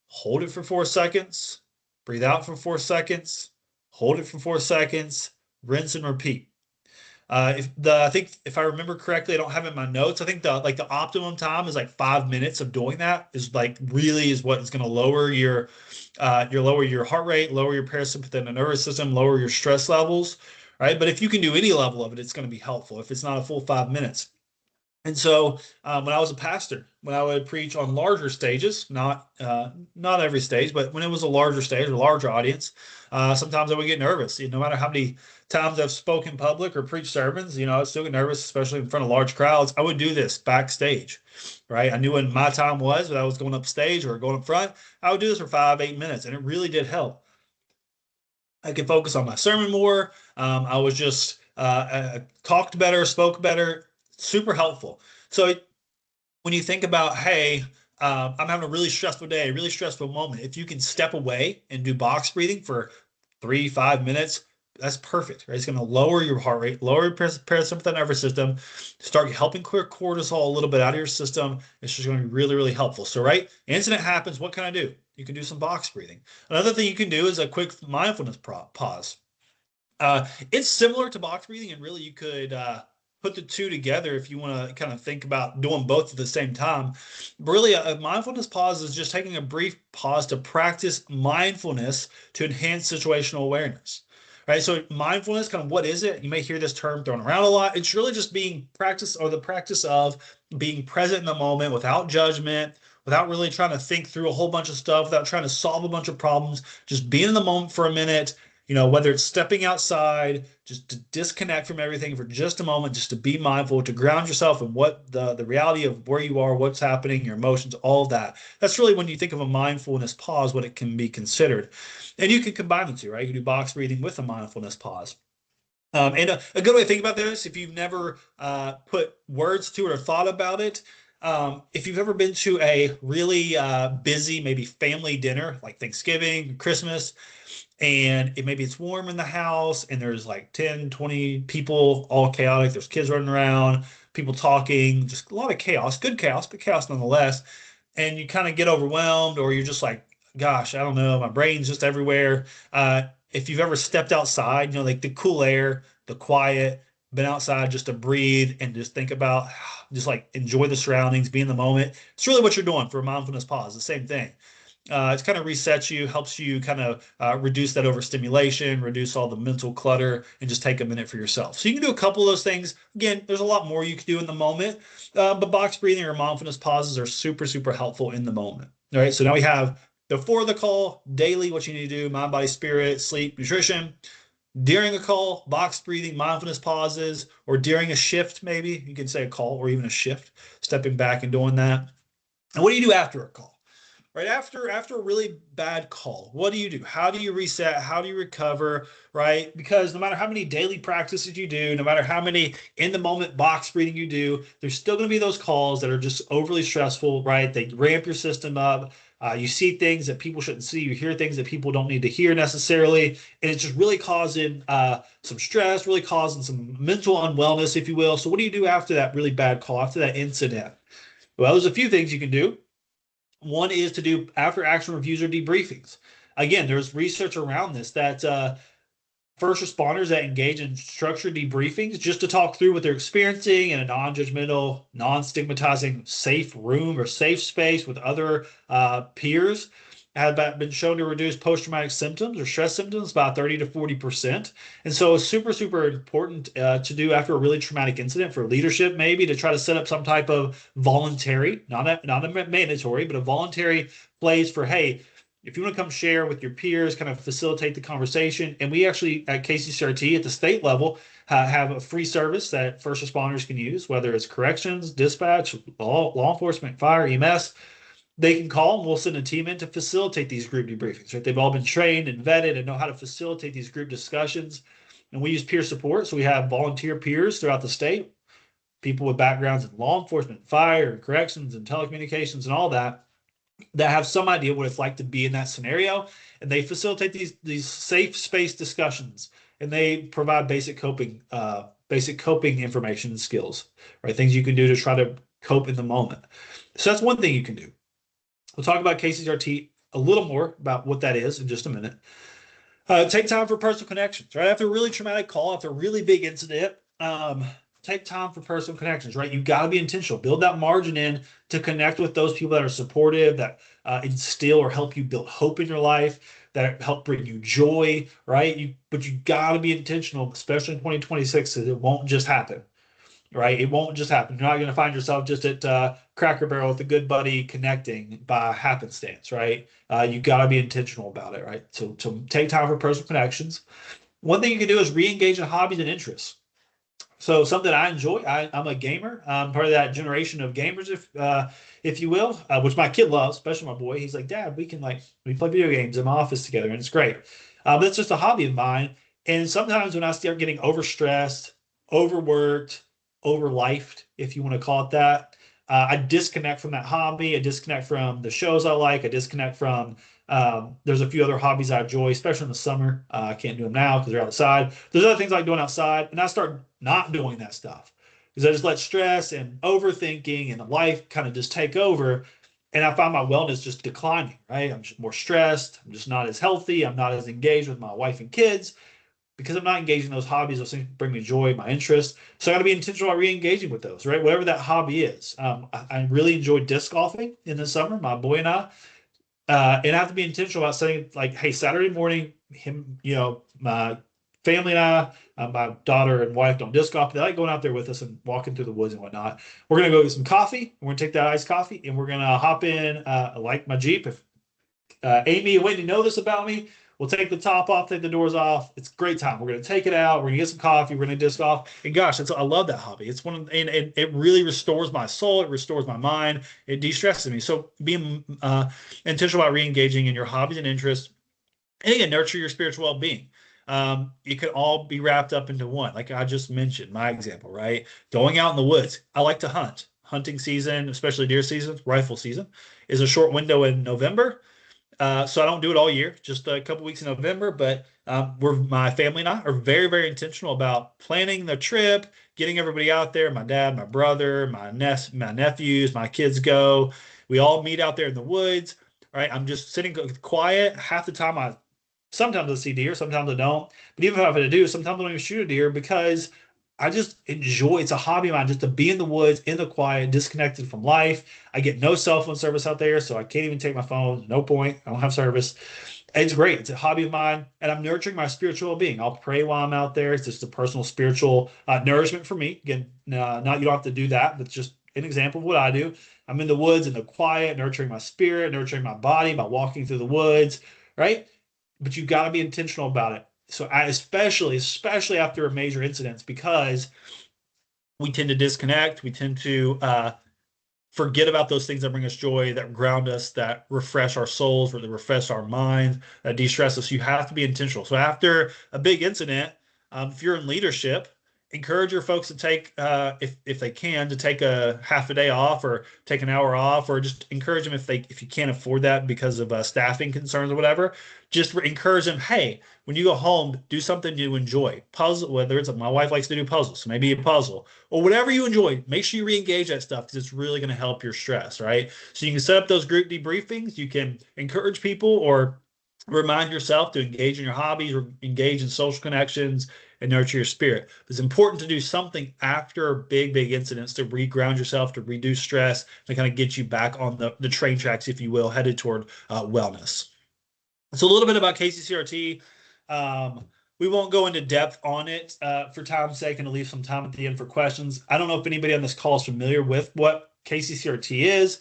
hold it for 4 seconds, breathe out for 4 seconds, hold it for 4 seconds, rinse and repeat. I think if I remember correctly, I don't have it in my notes. I think the optimum time is like 5 minutes of doing that is like really is what is going to lower your heart rate, lower your parasympathetic nervous system, lower your stress levels, right? But if you can do any level of it, it's going to be helpful if it's not a full 5 minutes. And so when I was a pastor, when I would preach on larger stages, not every stage, but when it was a larger stage or larger audience, sometimes I would get nervous. No matter how many times I've spoken public or preached sermons, I would still get nervous, especially in front of large crowds. I would do this backstage, right? I knew when my time was, when I was going up stage or going up front, I would do this for 5-8 minutes, and it really did help. I could focus on my sermon more. I was just talked better, spoke better. Super helpful. So when you think about, hey, I'm having a really stressful day, really stressful moment, if you can step away and do box breathing for 3-5 minutes, that's perfect, right? It's going to lower your heart rate, lower your parasympathetic nervous system, start helping clear cortisol a little bit out of your system. It's just going to be really, really helpful. So, right, incident happens. What can I do? You can do some box breathing. Another thing you can do is a quick mindfulness pause. It's similar to box breathing, and really you could put the two together if you want to kind of think about doing both at the same time. But really, a mindfulness pause is just taking a brief pause to practice mindfulness to enhance situational awareness. Right. So mindfulness, kind of what is it? You may hear this term thrown around a lot. It's really just the practice of being present in the moment without judgment, without really trying to think through a whole bunch of stuff, without trying to solve a bunch of problems, just being in the moment for a minute. Whether it's stepping outside, just to disconnect from everything for just a moment, just to be mindful, to ground yourself in what the reality of where you are, what's happening, your emotions, all of that. That's really when you think of a mindfulness pause, what it can be considered. And you can combine the two, right? You can do box breathing with a mindfulness pause. And a good way to think about this, if you've never put words to it or thought about it, if you've ever been to a really busy, maybe family dinner, like Thanksgiving, Christmas, and maybe it's warm in the house and there's like 10, 20 people, all chaotic. There's kids running around, people talking, just a lot of chaos, good chaos, but chaos nonetheless. And you kind of get overwhelmed, or you're just like, gosh, I don't know, my brain's just everywhere. If you've ever stepped outside, like the cool air, the quiet, been outside just to breathe and just think about, just like enjoy the surroundings, be in the moment. It's really what you're doing for a mindfulness pause, the same thing. It kind of resets you, helps you kind of reduce that overstimulation, reduce all the mental clutter, and just take a minute for yourself. So you can do a couple of those things. Again, there's a lot more you can do in the moment, but box breathing or mindfulness pauses are super, super helpful in the moment. All right. So now we have before the call, daily, what you need to do, mind, body, spirit, sleep, nutrition. During a call, box breathing, mindfulness pauses, or during a shift, maybe you can say a call or even a shift, stepping back and doing that. And what do you do after a call? Right after a really bad call, what do you do? How do you reset? How do you recover? Right? Because no matter how many daily practices you do, no matter how many in the moment box breathing you do, there's still going to be those calls that are just overly stressful, right? They ramp your system up. You see things that people shouldn't see. You hear things that people don't need to hear necessarily. And it's just really causing some stress, really causing some mental unwellness, if you will. So what do you do after that really bad call, after that incident? Well, there's a few things you can do. One is to do after action reviews or debriefings. Again, there's research around this that first responders that engage in structured debriefings just to talk through what they're experiencing in a non-judgmental, non-stigmatizing, safe room or safe space with other peers have been shown to reduce post-traumatic symptoms or stress symptoms by 30 to 40%. And so it's super, super important to do after a really traumatic incident for leadership, maybe to try to set up some type of voluntary, not a mandatory, but a voluntary place for, hey, if you want to come share with your peers, kind of facilitate the conversation. And we actually at KCCRT at the state level have a free service that first responders can use, whether it's corrections, dispatch, law enforcement, fire, EMS. They can call and we'll send a team in to facilitate these group debriefings. Right? They've all been trained and vetted and know how to facilitate these group discussions. And we use peer support. So we have volunteer peers throughout the state, people with backgrounds in law enforcement, fire, corrections, and telecommunications and all that have some idea what it's like to be in that scenario, and they facilitate these safe space discussions, and they provide basic coping information and skills, right? Things you can do to try to cope in the moment. So that's one thing you can do. We'll talk about KCCRT a little more about what that is in just a minute. Take time for personal connections, right? After a really traumatic call, after a really big incident, take time for personal connections, right? You've got to be intentional. Build that margin in to connect with those people that are supportive, that instill or help you build hope in your life, that help bring you joy, right? But you got to be intentional, especially in 2026, because it won't just happen, right? It won't just happen. You're not going to find yourself just at Cracker Barrel with a good buddy connecting by happenstance, right? You got to be intentional about it, right? So take time for personal connections. One thing you can do is re-engage in hobbies and interests. So something I enjoy, I'm a gamer. I'm part of that generation of gamers, if you will, which my kid loves, especially my boy. He's like, Dad, we play video games in my office together, and it's great. But it's just a hobby of mine. And sometimes when I start getting overstressed, overworked, overlifed, if you want to call it that, I disconnect from that hobby. I disconnect from the shows I like. I disconnect from there's a few other hobbies I enjoy, especially in the summer. I can't do them now because they're outside. There's other things I like doing outside, and I start not doing that stuff because I just let stress and overthinking and life kind of just take over. And I find my wellness just declining, right? I'm just more stressed. I'm just not as healthy. I'm not as engaged with my wife and kids because I'm not engaging in those hobbies. Those things bring me joy, my interest. So I got to be intentional about re-engaging with those, right? Whatever that hobby is. I really enjoy disc golfing in the summer, my boy and I. And I have to be intentional about saying, like, hey, Saturday morning, my family and I, my daughter and wife don't disc golf. They like going out there with us and walking through the woods and whatnot. We're going to go get some coffee. We're going to take that iced coffee and we're going to hop in, like my Jeep. If Amy and Wendy know this about me, we'll take the top off, take the doors off. It's a great time. We're going to take it out. We're going to get some coffee. We're going to disc golf. And gosh, I love that hobby. It's and it really restores my soul. It restores my mind. It de-stresses me. So being intentional about re-engaging in your hobbies and interests, and again, nurture your spiritual well-being. It could all be wrapped up into one. Like I just mentioned, my example, right? Going out in the woods. I like to hunt. Hunting season, especially deer season, rifle season, is a short window in November. So I don't do it all year, just a couple weeks in November, but my family and I are very, very intentional about planning the trip, getting everybody out there. My dad, my brother, my nephews, my kids go. We all meet out there in the woods. Right? I'm just sitting quiet. Half the time sometimes I see deer, sometimes I don't. But even if I do, sometimes I don't even shoot a deer because I just enjoy, it's a hobby of mine just to be in the woods, in the quiet, disconnected from life. I get no cell phone service out there, so I can't even take my phone. No point. I don't have service. It's great. It's a hobby of mine, and I'm nurturing my spiritual well-being. I'll pray while I'm out there. It's just a personal spiritual nourishment for me. Again, not you don't have to do that, but just an example of what I do. I'm in the woods in the quiet, nurturing my spirit, nurturing my body by walking through the woods, right? But you've got to be intentional about it. So especially after major incidents, because we tend to disconnect. We tend to forget about those things that bring us joy, that ground us, that refresh our souls, or that refresh our minds, that de-stress us. You have to be intentional. So after a big incident, if you're in leadership, encourage your folks to take, if they can, to take a half a day off or take an hour off, or just encourage them if you can't afford that because of staffing concerns or whatever. Just encourage them. Hey, when you go home, do something you enjoy. Puzzle, whether it's my wife likes to do puzzles, so maybe a puzzle or whatever you enjoy. Make sure you re-engage that stuff because it's really going to help your stress, right? So you can set up those group debriefings. You can encourage people or remind yourself to engage in your hobbies or engage in social connections and nurture your spirit. It's important to do something after big incidents to reground yourself, to reduce stress, to kind of get you back on the train tracks, if you will, headed toward wellness. So a little bit about KCCRT. We won't go into depth on it for time's sake, and to leave some time at the end for questions. I don't know if anybody on this call is familiar with what KCCRT is.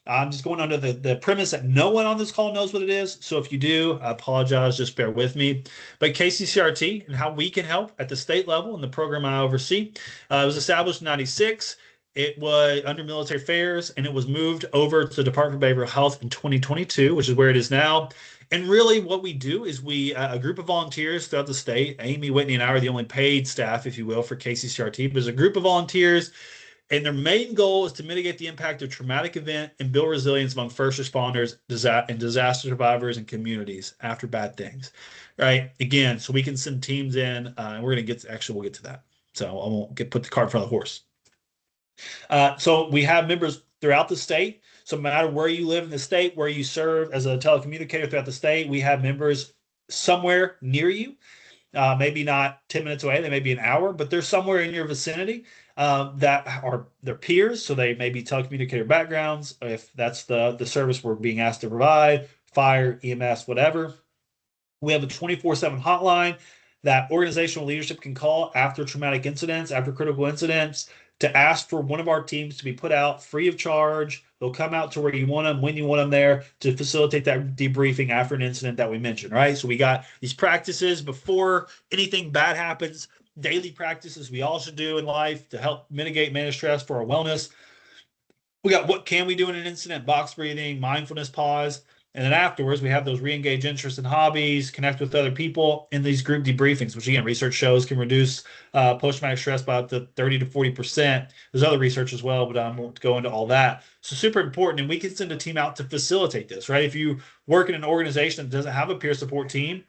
I'm just going under the premise that no one on this call knows what it is. So if you do, I apologize, just bear with me. But KCCRT and how we can help at the state level in the program I oversee, it was established in 96. It was under military affairs, and it was moved over to the Department of Behavioral Health in 2022, which is where it is now. And really what we do is a group of volunteers throughout the state, Amy, Whitney, and I are the only paid staff, if you will, for KCCRT, but there's a group of volunteers, and their main goal is to mitigate the impact of traumatic event and build resilience among first responders and disaster survivors and communities after bad things, right? Again, so we can send teams in, and we'll get to that. So I won't put the cart in front of the horse. So we have members throughout the state. So no matter where you live in the state, where you serve as a telecommunicator throughout the state, we have members somewhere near you. Maybe not 10 minutes away, they may be an hour, but they're somewhere in your vicinity that are their peers. So they may be telecommunicator backgrounds, if that's the service we're being asked to provide, fire, EMS, whatever. We have a 24/7 hotline that organizational leadership can call after traumatic incidents, after critical incidents, to ask for one of our teams to be put out free of charge. They'll come out to where you want them, when you want them there, to facilitate that debriefing after an incident that we mentioned, right? So we got these practices before anything bad happens, daily practices we all should do in life to help mitigate, manage stress for our wellness. We got what can we do in an incident, box breathing, mindfulness, pause. And then afterwards, we have those re-engage interests and hobbies, connect with other people in these group debriefings, which again, research shows can reduce post-traumatic stress by up to 30 to 40%. There's other research as well, but I won't go into all that. So super important. And we can send a team out to facilitate this, right? If you work in an organization that doesn't have a peer support team,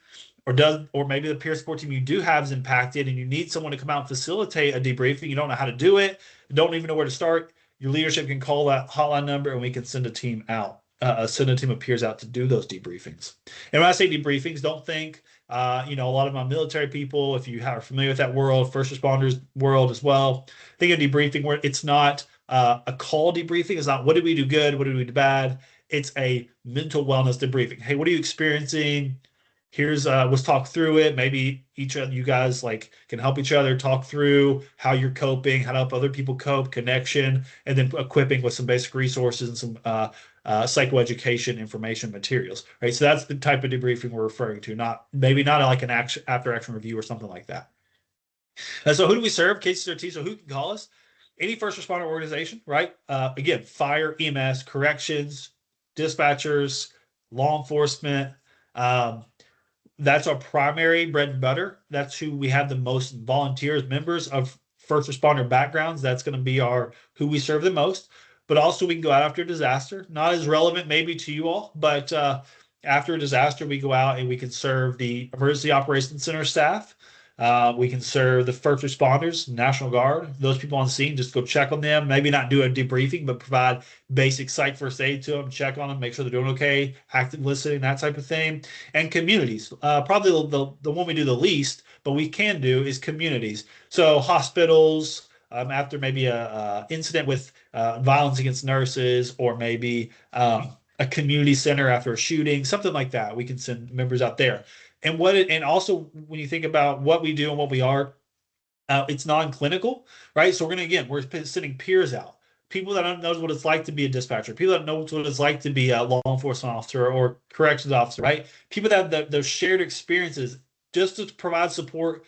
or maybe the peer support team you do have is impacted and you need someone to come out and facilitate a debriefing, you don't know how to do it, don't even know where to start, your leadership can call that hotline number and we can send a team out. Send a team of peers out to do those debriefings. And when I say debriefings, don't think, a lot of my military people, if you are familiar with that world, first responders world as well, think of debriefing where it's not a call debriefing. It's not what did we do good, what did we do bad. It's a mental wellness debriefing. Hey, what are you experiencing? Here's let's talk through it. Maybe each of you guys can help each other talk through how you're coping, how to help other people cope, connection, and then equipping with some basic resources and some psychoeducation information materials, right? So that's the type of debriefing we're referring to, not like an after action review or something like that. And so who do we serve? KCCRT, so who can call us? Any first responder organization, right? Again, fire, EMS, corrections, dispatchers, law enforcement. That's our primary bread and butter. That's who we have the most volunteers, members of first responder backgrounds. That's going to be who we serve the most. But also we can go out after a disaster. Not as relevant maybe to you all, but after a disaster, we go out and we can serve the Emergency Operations Center staff. We can serve the first responders, National Guard, those people on scene, just go check on them, maybe not do a debriefing, but provide basic psych first aid to them, check on them, make sure they're doing okay, active listening, that type of thing. And communities, probably the one we do the least, but we can do is communities. So hospitals, after maybe a incident with violence against nurses, or maybe a community center after a shooting, something like that, we can send members out there. And also when you think about what we do and what we are, it's non-clinical, right? So we're sending peers out, people that don't know what it's like to be a dispatcher, people that know what it's like to be a law enforcement officer or corrections officer, right? People that have those shared experiences, just to provide support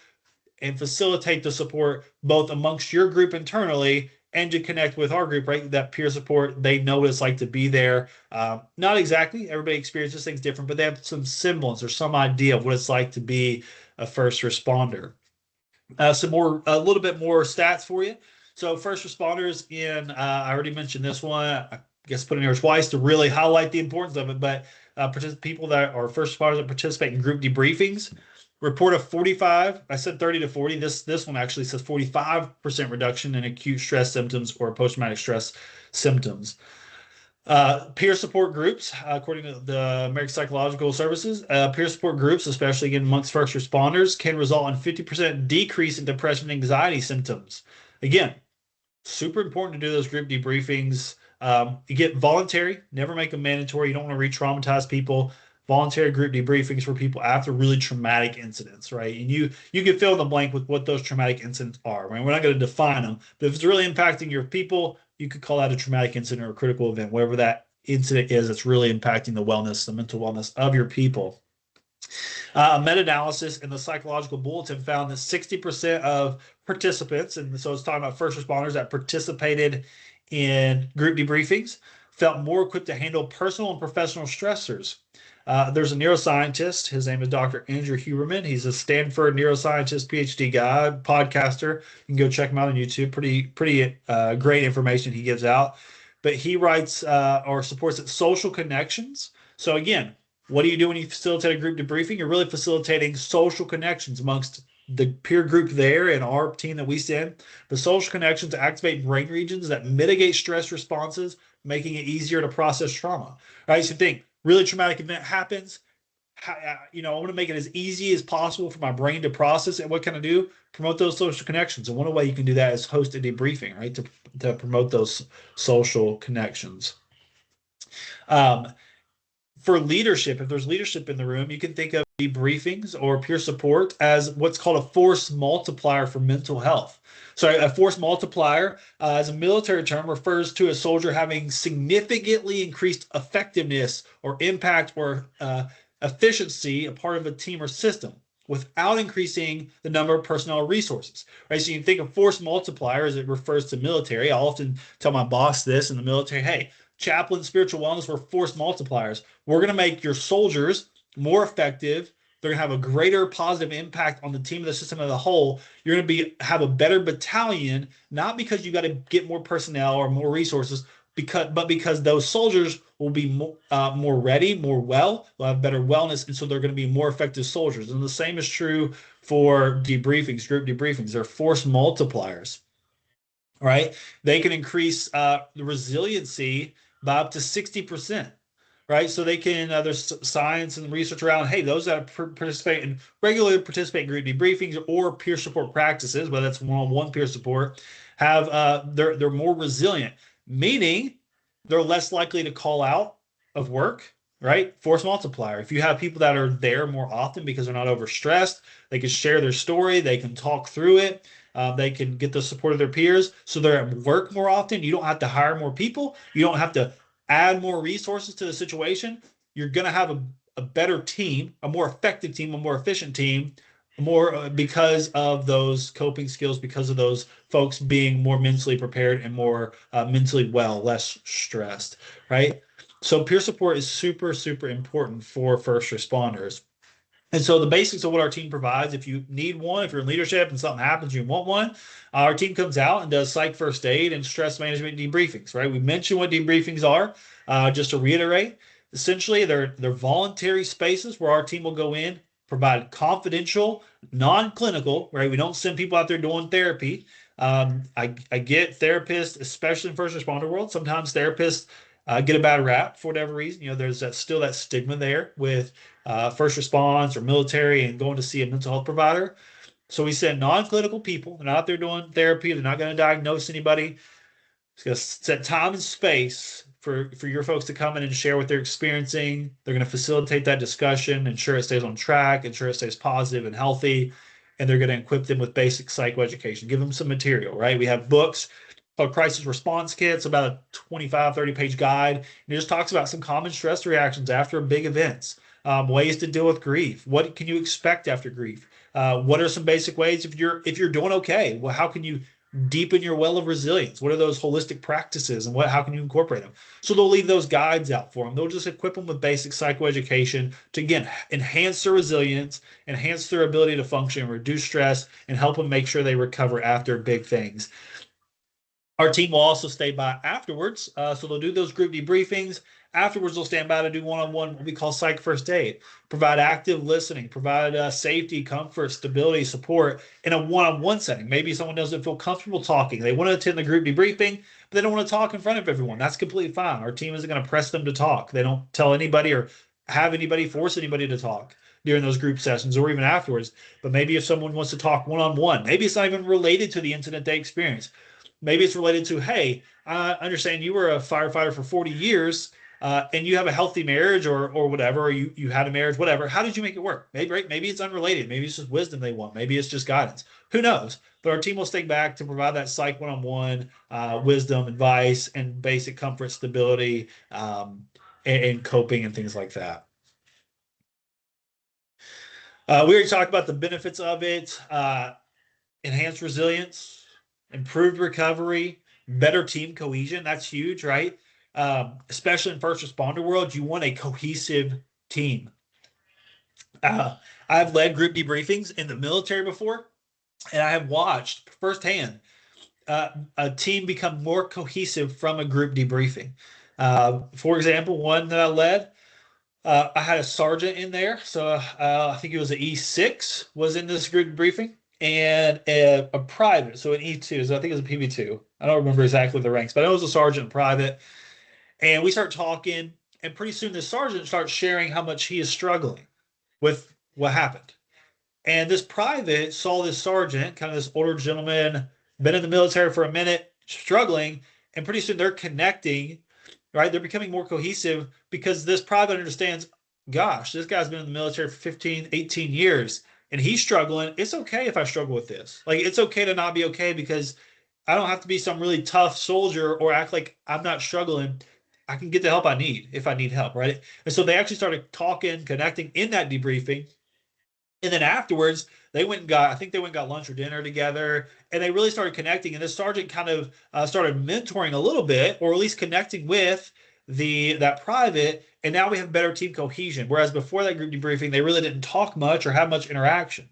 and facilitate the support both amongst your group internally and to connect with our group, right? That peer support, they know what it's like to be there. Not exactly, everybody experiences things different, but they have some semblance or some idea of what it's like to be a first responder. A little bit more stats for you. So first responders I already mentioned this one. I guess put in here twice to really highlight the importance of it. But people that are first responders that participate in group debriefings report a 45. I said 30 to 40. This one actually says 45% reduction in acute stress symptoms or post-traumatic stress symptoms. Peer support groups, according to the American Psychological Services, peer support groups, especially again amongst first responders, can result in 50% decrease in depression and anxiety symptoms. Again, super important to do those group debriefings. You get voluntary, never make them mandatory. You don't want to re-traumatize people. Voluntary group debriefings for people after really traumatic incidents, right? And you can fill in the blank with what those traumatic incidents are. I mean, we're not going to define them, but if it's really impacting your people, you could call that a traumatic incident or a critical event, whatever that incident is that's really impacting the mental wellness of your people. A meta-analysis in the Psychological Bulletin found that 60% of participants, and so it's talking about first responders that participated in group debriefings, felt more equipped to handle personal and professional stressors. There's a neuroscientist. His name is Dr. Andrew Huberman. He's a Stanford neuroscientist, PhD guy, podcaster. You can go check him out on YouTube. Pretty great information he gives out. But he writes or supports that social connections. So again, what do you do when you facilitate a group debriefing? You're really facilitating social connections amongst the peer group there and our team that we send. The social connections activate brain regions that mitigate stress responses, making it easier to process trauma. Right? So think, really traumatic event happens. I want to make it as easy as possible for my brain to process it. What can I do? Promote those social connections. And one way you can do that is host a debriefing, right? To promote those social connections. For leadership, if there's leadership in the room, you can think of debriefings or peer support as what's called a force multiplier for mental health. So a force multiplier, as a military term, refers to a soldier having significantly increased effectiveness or impact or efficiency, a part of a team or system, without increasing the number of personnel resources. Right? So you can think of force multiplier as it refers to military. I often tell my boss this in the military, hey, chaplain, spiritual wellness, we're force multipliers. We're going to make your soldiers more effective. They're going to have a greater positive impact on the team, the system as a whole. You're going to have a better battalion, not because you got to get more personnel or more resources, but because those soldiers will be more ready, more well, they'll have better wellness, and so they're going to be more effective soldiers. And the same is true for debriefings, group debriefings. They're force multipliers, right? They can increase the resiliency by up to 60%. Right, so they can. There's science and research around. Hey, those that regularly participate in group debriefings or peer support practices, whether that's one-on-one peer support, have they're more resilient, meaning they're less likely to call out of work. Right, force multiplier. If you have people that are there more often because they're not overstressed, they can share their story, they can talk through it. They can get the support of their peers, so they're at work more often. You don't have to hire more people. You don't have to add more resources to the situation. You're going to have a better team, a more effective team, a more efficient team, because of those coping skills, because of those folks being more mentally prepared and more mentally well, less stressed, right? So peer support is super, super important for first responders. And so the basics of what our team provides, if you need one, if you're in leadership and something happens, you want one, our team comes out and does psych first aid and stress management debriefings, right? We mentioned what debriefings are. Just to reiterate, essentially they're voluntary spaces where our team will go in, provide confidential, non-clinical, right? We don't send people out there doing therapy. I get therapists, especially in first responder world, sometimes therapists get a bad rap for whatever reason. There's still that stigma there with first response or military and going to see a mental health provider. So we send non-clinical people. They're not out there doing therapy. They're not going to diagnose anybody. It's going to set time and space for your folks to come in and share what they're experiencing. They're going to facilitate that discussion, ensure it stays on track, ensure it stays positive and healthy. And they're going to equip them with basic psychoeducation, give them some material, right? We have books called Crisis Response Kits, about a 25, 30-page guide. And it just talks about some common stress reactions after big events, ways to deal with grief. What can you expect after grief? What are some basic ways if you're doing okay? Well, how can you deepen your well of resilience? What are those holistic practices, and how can you incorporate them? So they'll leave those guides out for them. They'll just equip them with basic psychoeducation to, again, enhance their resilience, enhance their ability to function, reduce stress, and help them make sure they recover after big things. Our team will also stay by afterwards. So they'll do those group debriefings. Afterwards, they'll stand by to do one-on-one, what we call psych first aid, provide active listening, provide safety, comfort, stability, support in a one-on-one setting. Maybe someone doesn't feel comfortable talking. They want to attend the group debriefing, but they don't want to talk in front of everyone. That's completely fine. Our team isn't going to press them to talk. They don't tell anybody or have anybody force anybody to talk during those group sessions or even afterwards. But maybe if someone wants to talk one-on-one, maybe it's not even related to the incident they experienced. Maybe it's related to, hey, I understand you were a firefighter for 40 years and you have a healthy marriage or whatever, or you had a marriage, whatever. How did you make it work? Maybe it's unrelated. Maybe it's just wisdom they want. Maybe it's just guidance. Who knows? But our team will stay back to provide that psych one-on-one wisdom, advice, and basic comfort, stability, and coping and things like that. We already talked about the benefits of it, enhanced resilience, improved recovery, better team cohesion. That's huge, right? Especially in first responder world, you want a cohesive team. I've led group debriefings in the military before, and I have watched firsthand a team become more cohesive from a group debriefing. For example, one that I led, I had a sergeant in there. So I think it was an E6 was in this group debriefing, and a private, so an E2, so I think it was a PB2. I don't remember exactly the ranks, but it was a sergeant private. And we start talking, and pretty soon the sergeant starts sharing how much he is struggling with what happened. And this private saw this sergeant, kind of this older gentleman, been in the military for a minute, struggling, and pretty soon they're connecting, right? They're becoming more cohesive because this private understands, gosh, this guy's been in the military for 15, 18 years. And he's struggling. It's okay if I struggle with this. Like, it's okay to not be okay, because I don't have to be some really tough soldier or act like I'm not struggling. I can get the help I need if I need help, right? And so they actually started talking, connecting in that debriefing. And then afterwards, they went and got, I think they went and got lunch or dinner together, and they really started connecting. And the sergeant kind of started mentoring a little bit, or at least connecting with that private. And now we have better team cohesion. Whereas before that group debriefing, they really didn't talk much or have much interaction,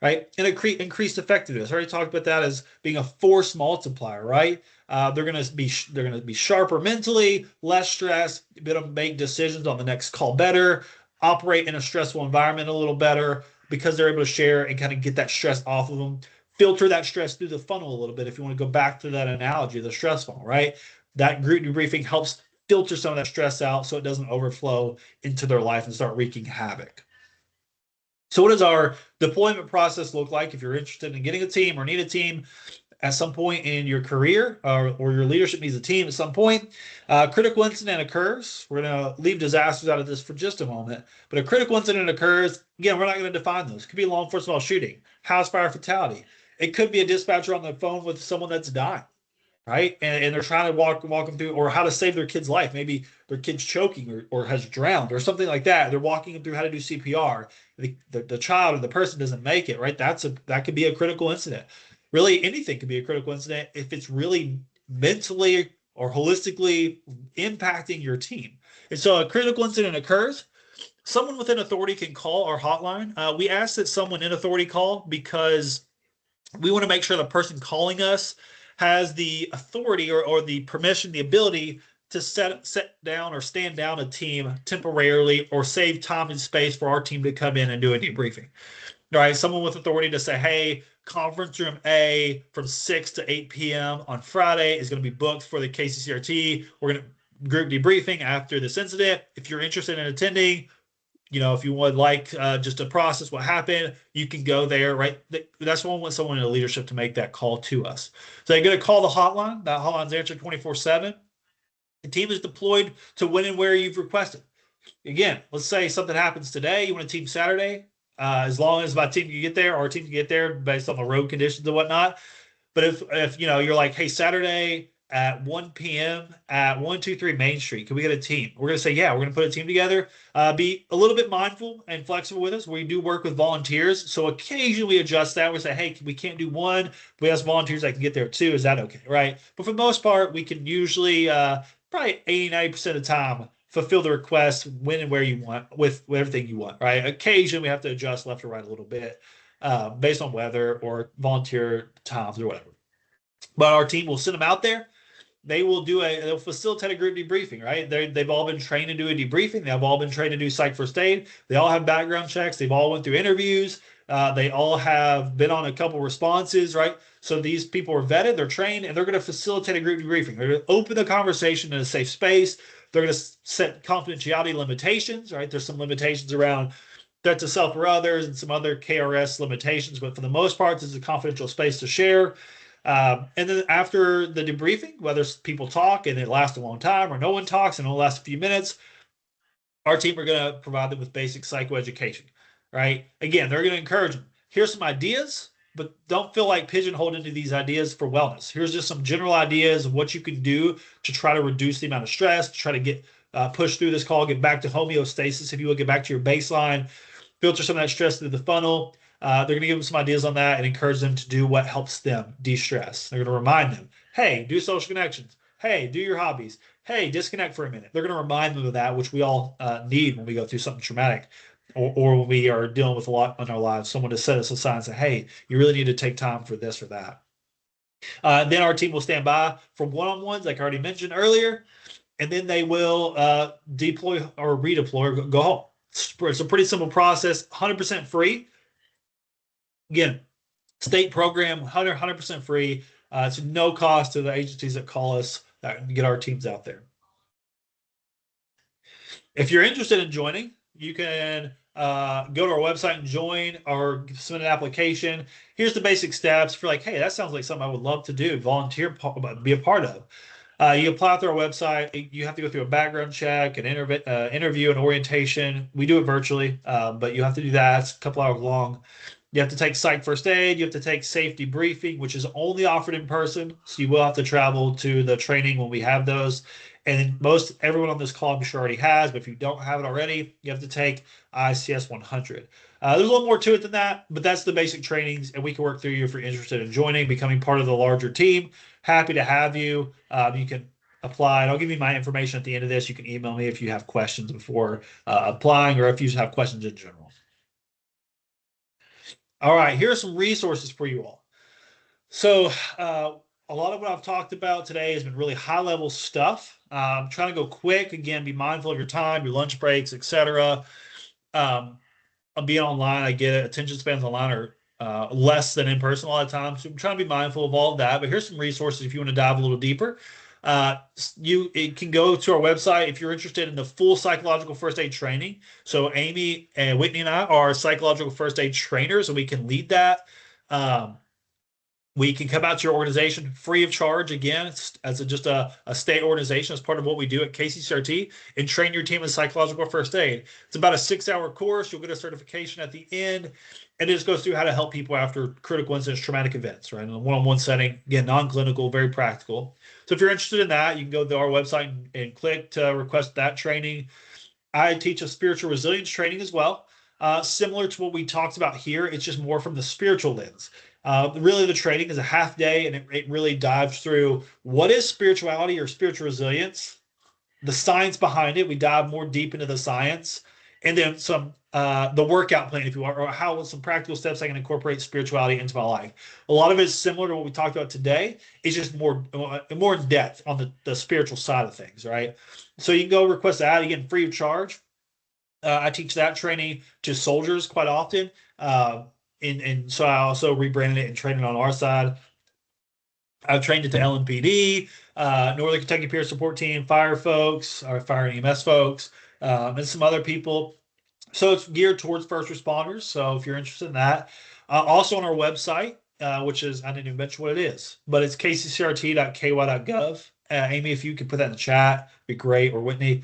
right? And increased effectiveness. I already talked about that as being a force multiplier, right? They're going to be sharper mentally, less stressed, be able to make decisions on the next call better, operate in a stressful environment a little better, because they're able to share and kind of get that stress off of them, filter that stress through the funnel a little bit. If you want to go back to that analogy, the stress funnel, right? That group debriefing helps filter some of that stress out so it doesn't overflow into their life and start wreaking havoc. So what does our deployment process look like if you're interested in getting a team or need a team at some point in your career, or your leadership needs a team at some point? Critical incident occurs. We're going to leave disasters out of this for just a moment, but a critical incident occurs. Again, we're not going to define those. It could be a law enforcement shooting, house fire, fatality. It could be a dispatcher on the phone with someone that's dying, right? And they're trying to walk them through, or how to save their kid's life. Maybe their kid's choking or has drowned or something like that. They're walking them through how to do CPR. The child or the person doesn't make it, right? That could be a critical incident. Really, anything could be a critical incident if it's really mentally or holistically impacting your team. And so a critical incident occurs. Someone within authority can call our hotline. We ask that someone in authority call because we want to make sure the person calling us has the authority or the permission, the ability to set down or stand down a team temporarily, or save time and space for our team to come in and do a debriefing. All right, someone with authority to say, hey, conference room A from 6 to 8 p.m. on Friday is going to be booked for the KCCRT. We're going to group debriefing after this incident. If you're interested in attending, if you would like just to process what happened, you can go there, right? That's when we want someone in the leadership to make that call to us. So they're going to call the hotline. That hotline's answered 24/7. The team is deployed to when and where you've requested. Again, let's say something happens today. You want a team Saturday. As long as my team can get there, our team can get there based on the road conditions and whatnot. But if you're like, hey, Saturday at 1 p.m. at 123 Main Street, can we get a team? We're going to say, yeah, we're going to put a team together. Be a little bit mindful and flexible with us. We do work with volunteers. So occasionally we adjust that. We say, hey, we can't do one. We ask volunteers that can get there too. Is that okay? Right. But for the most part, we can usually probably 80-90% of the time fulfill the request when and where you want with everything you want. Right. Occasionally we have to adjust left or right a little bit based on weather or volunteer times or whatever. But our team will send them out there. They'll facilitate a group debriefing, right? They've all been trained to do a debriefing. They've all been trained to do psych first aid. They all have background checks. They've all went through interviews. They all have been on a couple responses, right? So these people are vetted, they're trained, and they're going to facilitate a group debriefing. They're going to open the conversation in a safe space. They're going to set confidentiality limitations, right? There's some limitations around threat to self or others and some other KRS limitations, but for the most part, this is a confidential space to share. And then after the debriefing, whether people talk and it lasts a long time or no one talks and it'll last a few minutes, our team are going to provide them with basic psychoeducation, right? Again, they're going to encourage them. Here's some ideas, but don't feel like pigeonholed into these ideas for wellness. Here's just some general ideas of what you can do to try to reduce the amount of stress, to try to get push through this call, get back to homeostasis, if you will, get back to your baseline, filter some of that stress through the funnel. They're going to give them some ideas on that and encourage them to do what helps them de-stress. They're going to remind them, hey, do social connections. Hey, do your hobbies. Hey, disconnect for a minute. They're going to remind them of that, which we all need when we go through something traumatic or when we are dealing with a lot in our lives. Someone to set us aside and say, hey, you really need to take time for this or that. Then our team will stand by for one-on-ones, like I already mentioned earlier, and then they will deploy or redeploy, go home. It's a pretty simple process, 100% free. Again, state program, 100% free. It's no cost to the agencies that call us and get our teams out there. If you're interested in joining, you can go to our website and join or submit an application. Here's the basic steps. If you're like, hey, that sounds like something I would love to do, volunteer, be a part of. You apply through our website. You have to go through a background check, an interview, and orientation. We do it virtually, but you have to do that. It's a couple hours long. You have to take psych first aid. You have to take safety briefing, which is only offered in person. So you will have to travel to the training when we have those. And everyone on this call, I'm sure already has, but if you don't have it already, you have to take ICS 100. There's a little more to it than that, but that's the basic trainings, and we can work through you if you're interested in joining, becoming part of the larger team. Happy to have you. You can apply, and I'll give you my information at the end of this. You can email me if you have questions before applying or if you have questions in general. All right, here are some resources for you all. So a lot of what I've talked about today has been really high-level stuff. I'm trying to go quick. Again, be mindful of your time, your lunch breaks, etc. I'm being online. I get it. Attention spans online are less than in person a lot of times. So I'm trying to be mindful of all of that. But here's some resources if you want to dive a little deeper. It can go to our website if you're interested in the full psychological first aid training. So Amy and Whitney and I are psychological first aid trainers, and we can lead that. We can come out to your organization free of charge, again, as just a state organization, as part of what we do at KCCRT, and train your team in psychological first aid. It's about a 6-hour course. You'll get a certification at the end, and it just goes through how to help people after critical incidents, traumatic events, right? In a one-on-one setting, again, non-clinical, very practical. So if you're interested in that, you can go to our website and click to request that training. I teach a spiritual resilience training as well. Similar to what we talked about here, it's just more from the spiritual lens. Really, the training is a half day, and it really dives through what is spirituality or spiritual resilience, the science behind it. We dive more deep into the science, and then the workout plan, if you want, or how some practical steps I can incorporate spirituality into my life. A lot of it is similar to what we talked about today. It's just more in depth on the spiritual side of things, right? So you can go request that, again, free of charge. I teach that training to soldiers quite often. And so I also rebranded it and trained it on our side. I've trained it to LMPD, Northern Kentucky Peer Support Team, fire folks, our fire and EMS folks, and some other people. So it's geared towards first responders. So if you're interested in that, also on our website, which is, I didn't even mention what it is, but it's kccrt.ky.gov. Amy, if you could put that in the chat, be great, or Whitney.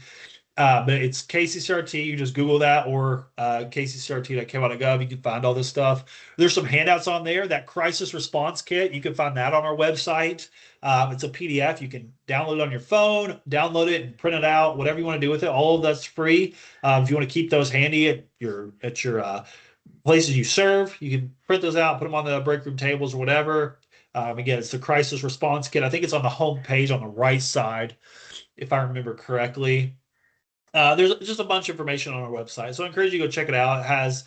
But it's KCCRT. You just Google that, or kccrt.ky.gov. You can find all this stuff. There's some handouts on there. That crisis response kit, you can find that on our website. It's a PDF. You can download it on your phone, download it and print it out, whatever you want to do with it. All of that's free. If you want to keep those handy at your places you serve, you can print those out, put them on the break room tables or whatever. Again, it's the crisis response kit. I think it's on the home page on the right side, if I remember correctly. There's just a bunch of information on our website. So I encourage you to go check it out. It has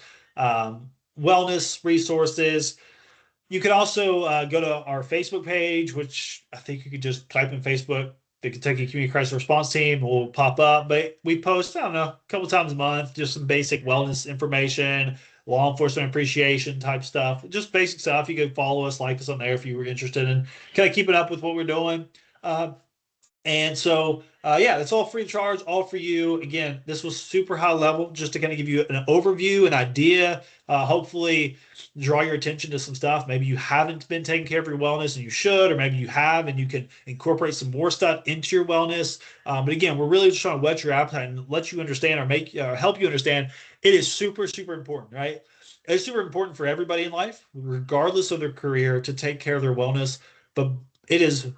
wellness resources. You can also go to our Facebook page, which I think you could just type in Facebook, the Kentucky Community Crisis Response Team will pop up. But we post, I don't know, a couple times a month, just some basic wellness information, law enforcement appreciation type stuff, just basic stuff. You can follow us, like us on there if you were interested in kind of keeping up with what we're doing. And so, yeah, it's all free of charge, all for you. Again, this was super high level, just to kind of give you an overview, an idea, hopefully draw your attention to some stuff. Maybe you haven't been taking care of your wellness and you should, or maybe you have and you can incorporate some more stuff into your wellness. But again, we're really just trying to whet your appetite and let you understand, or help you understand it is super, super important, right? It's super important for everybody in life, regardless of their career, to take care of their wellness. But it is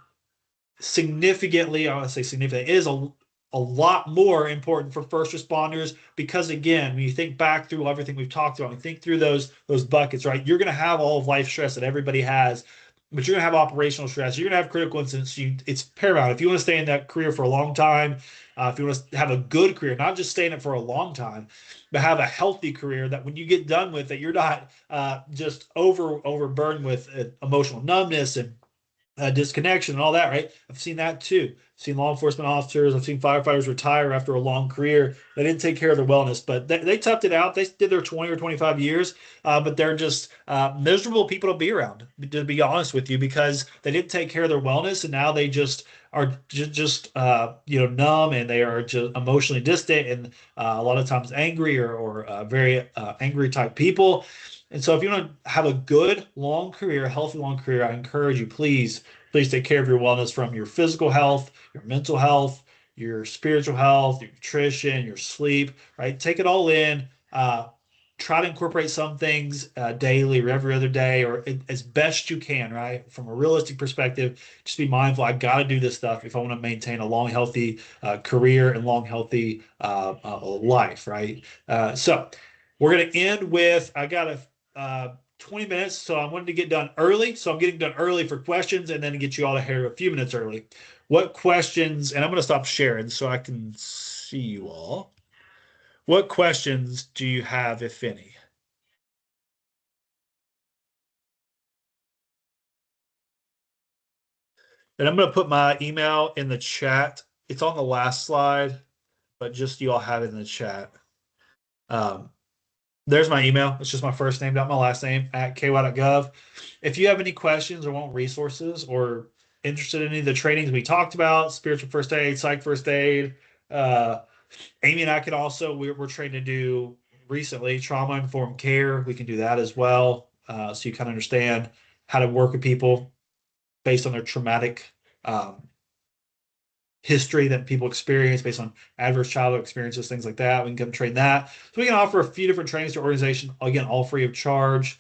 significantly, I want to say significant, it is a lot more important for first responders, because again, when you think back through everything we've talked about, you think through those buckets, right? You're going to have all of life stress that everybody has, but you're going to have operational stress. You're going to have critical incidents. It's paramount. If you want to stay in that career for a long time, if you want to have a good career, not just stay in it for a long time, but have a healthy career, that when you get done with it, you're not just overburdened with emotional numbness and disconnection and all that, right? I've seen that too. I've seen law enforcement officers, I've seen firefighters retire after a long career. They didn't take care of their wellness, but they toughed it out. They did their 20 or 25 years, but they're just miserable people to be around, to be honest with you, because they didn't take care of their wellness, and now they just are just numb, and they are just emotionally distant, and a lot of times angry, or very angry type people. And so if you want to have a good long career, healthy long career, I encourage you, please take care of your wellness, from your physical health, your mental health, your spiritual health, your nutrition, your sleep, right? Take it all in. Try to incorporate some things daily or every other day, or as best you can, right? From a realistic perspective, just be mindful. I got to do this stuff if I want to maintain a long, healthy career and long, healthy life, right? So we're going to end with, I got a 20 minutes, so I wanted to get done early. So I'm getting done early for questions, and then get you all to here a few minutes early. What questions, and I'm going to stop sharing so I can see you all. What questions do you have, if any? And I'm going to put my email in the chat. It's on the last slide, but just you all have it in the chat. There's my email. It's just my first name, not my last name, at ky.gov. If you have any questions or want resources, or interested in any of the trainings we talked about, spiritual first aid, psych first aid, Amy and I can also, we're trained to do recently trauma informed care. We can do that as well. So you kind of understand how to work with people based on their traumatic history that people experience, based on adverse childhood experiences, things like that. We can come train that. So we can offer a few different trainings to organization, again, all free of charge.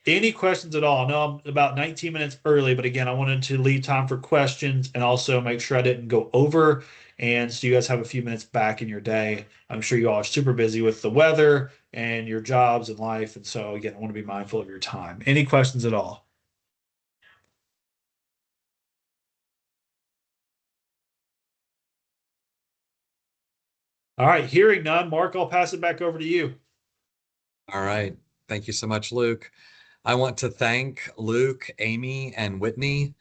Any questions at all? I know I'm about 19 minutes early, but again, I wanted to leave time for questions and also make sure I didn't go over. And so you guys have a few minutes back in your day. I'm sure you all are super busy with the weather and your jobs and life. And so again, I want to be mindful of your time. Any questions at all? All right, hearing none, Mark, I'll pass it back over to you. All right. Thank you so much, Luke. I want to thank Luke, Amy, and Whitney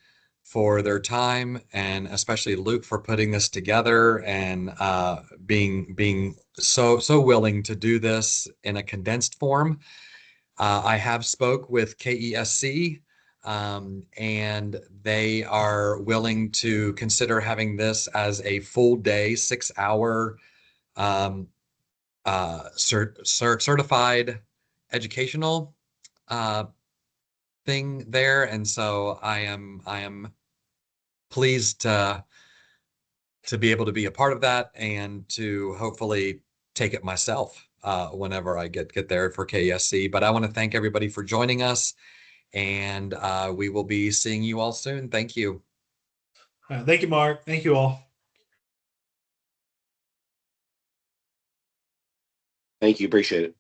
for their time, and especially Luke for putting this together and being so willing to do this in a condensed form. I have spoke with KESC, and they are willing to consider having this as a full day, 6-hour certified educational thing there, and so I am pleased to be able to be a part of that and to hopefully take it myself whenever I get there for KSC. But I want to thank everybody for joining us, and we will be seeing you all soon. Thank you. Thank you, Mark. Thank you all. Thank you. Appreciate it.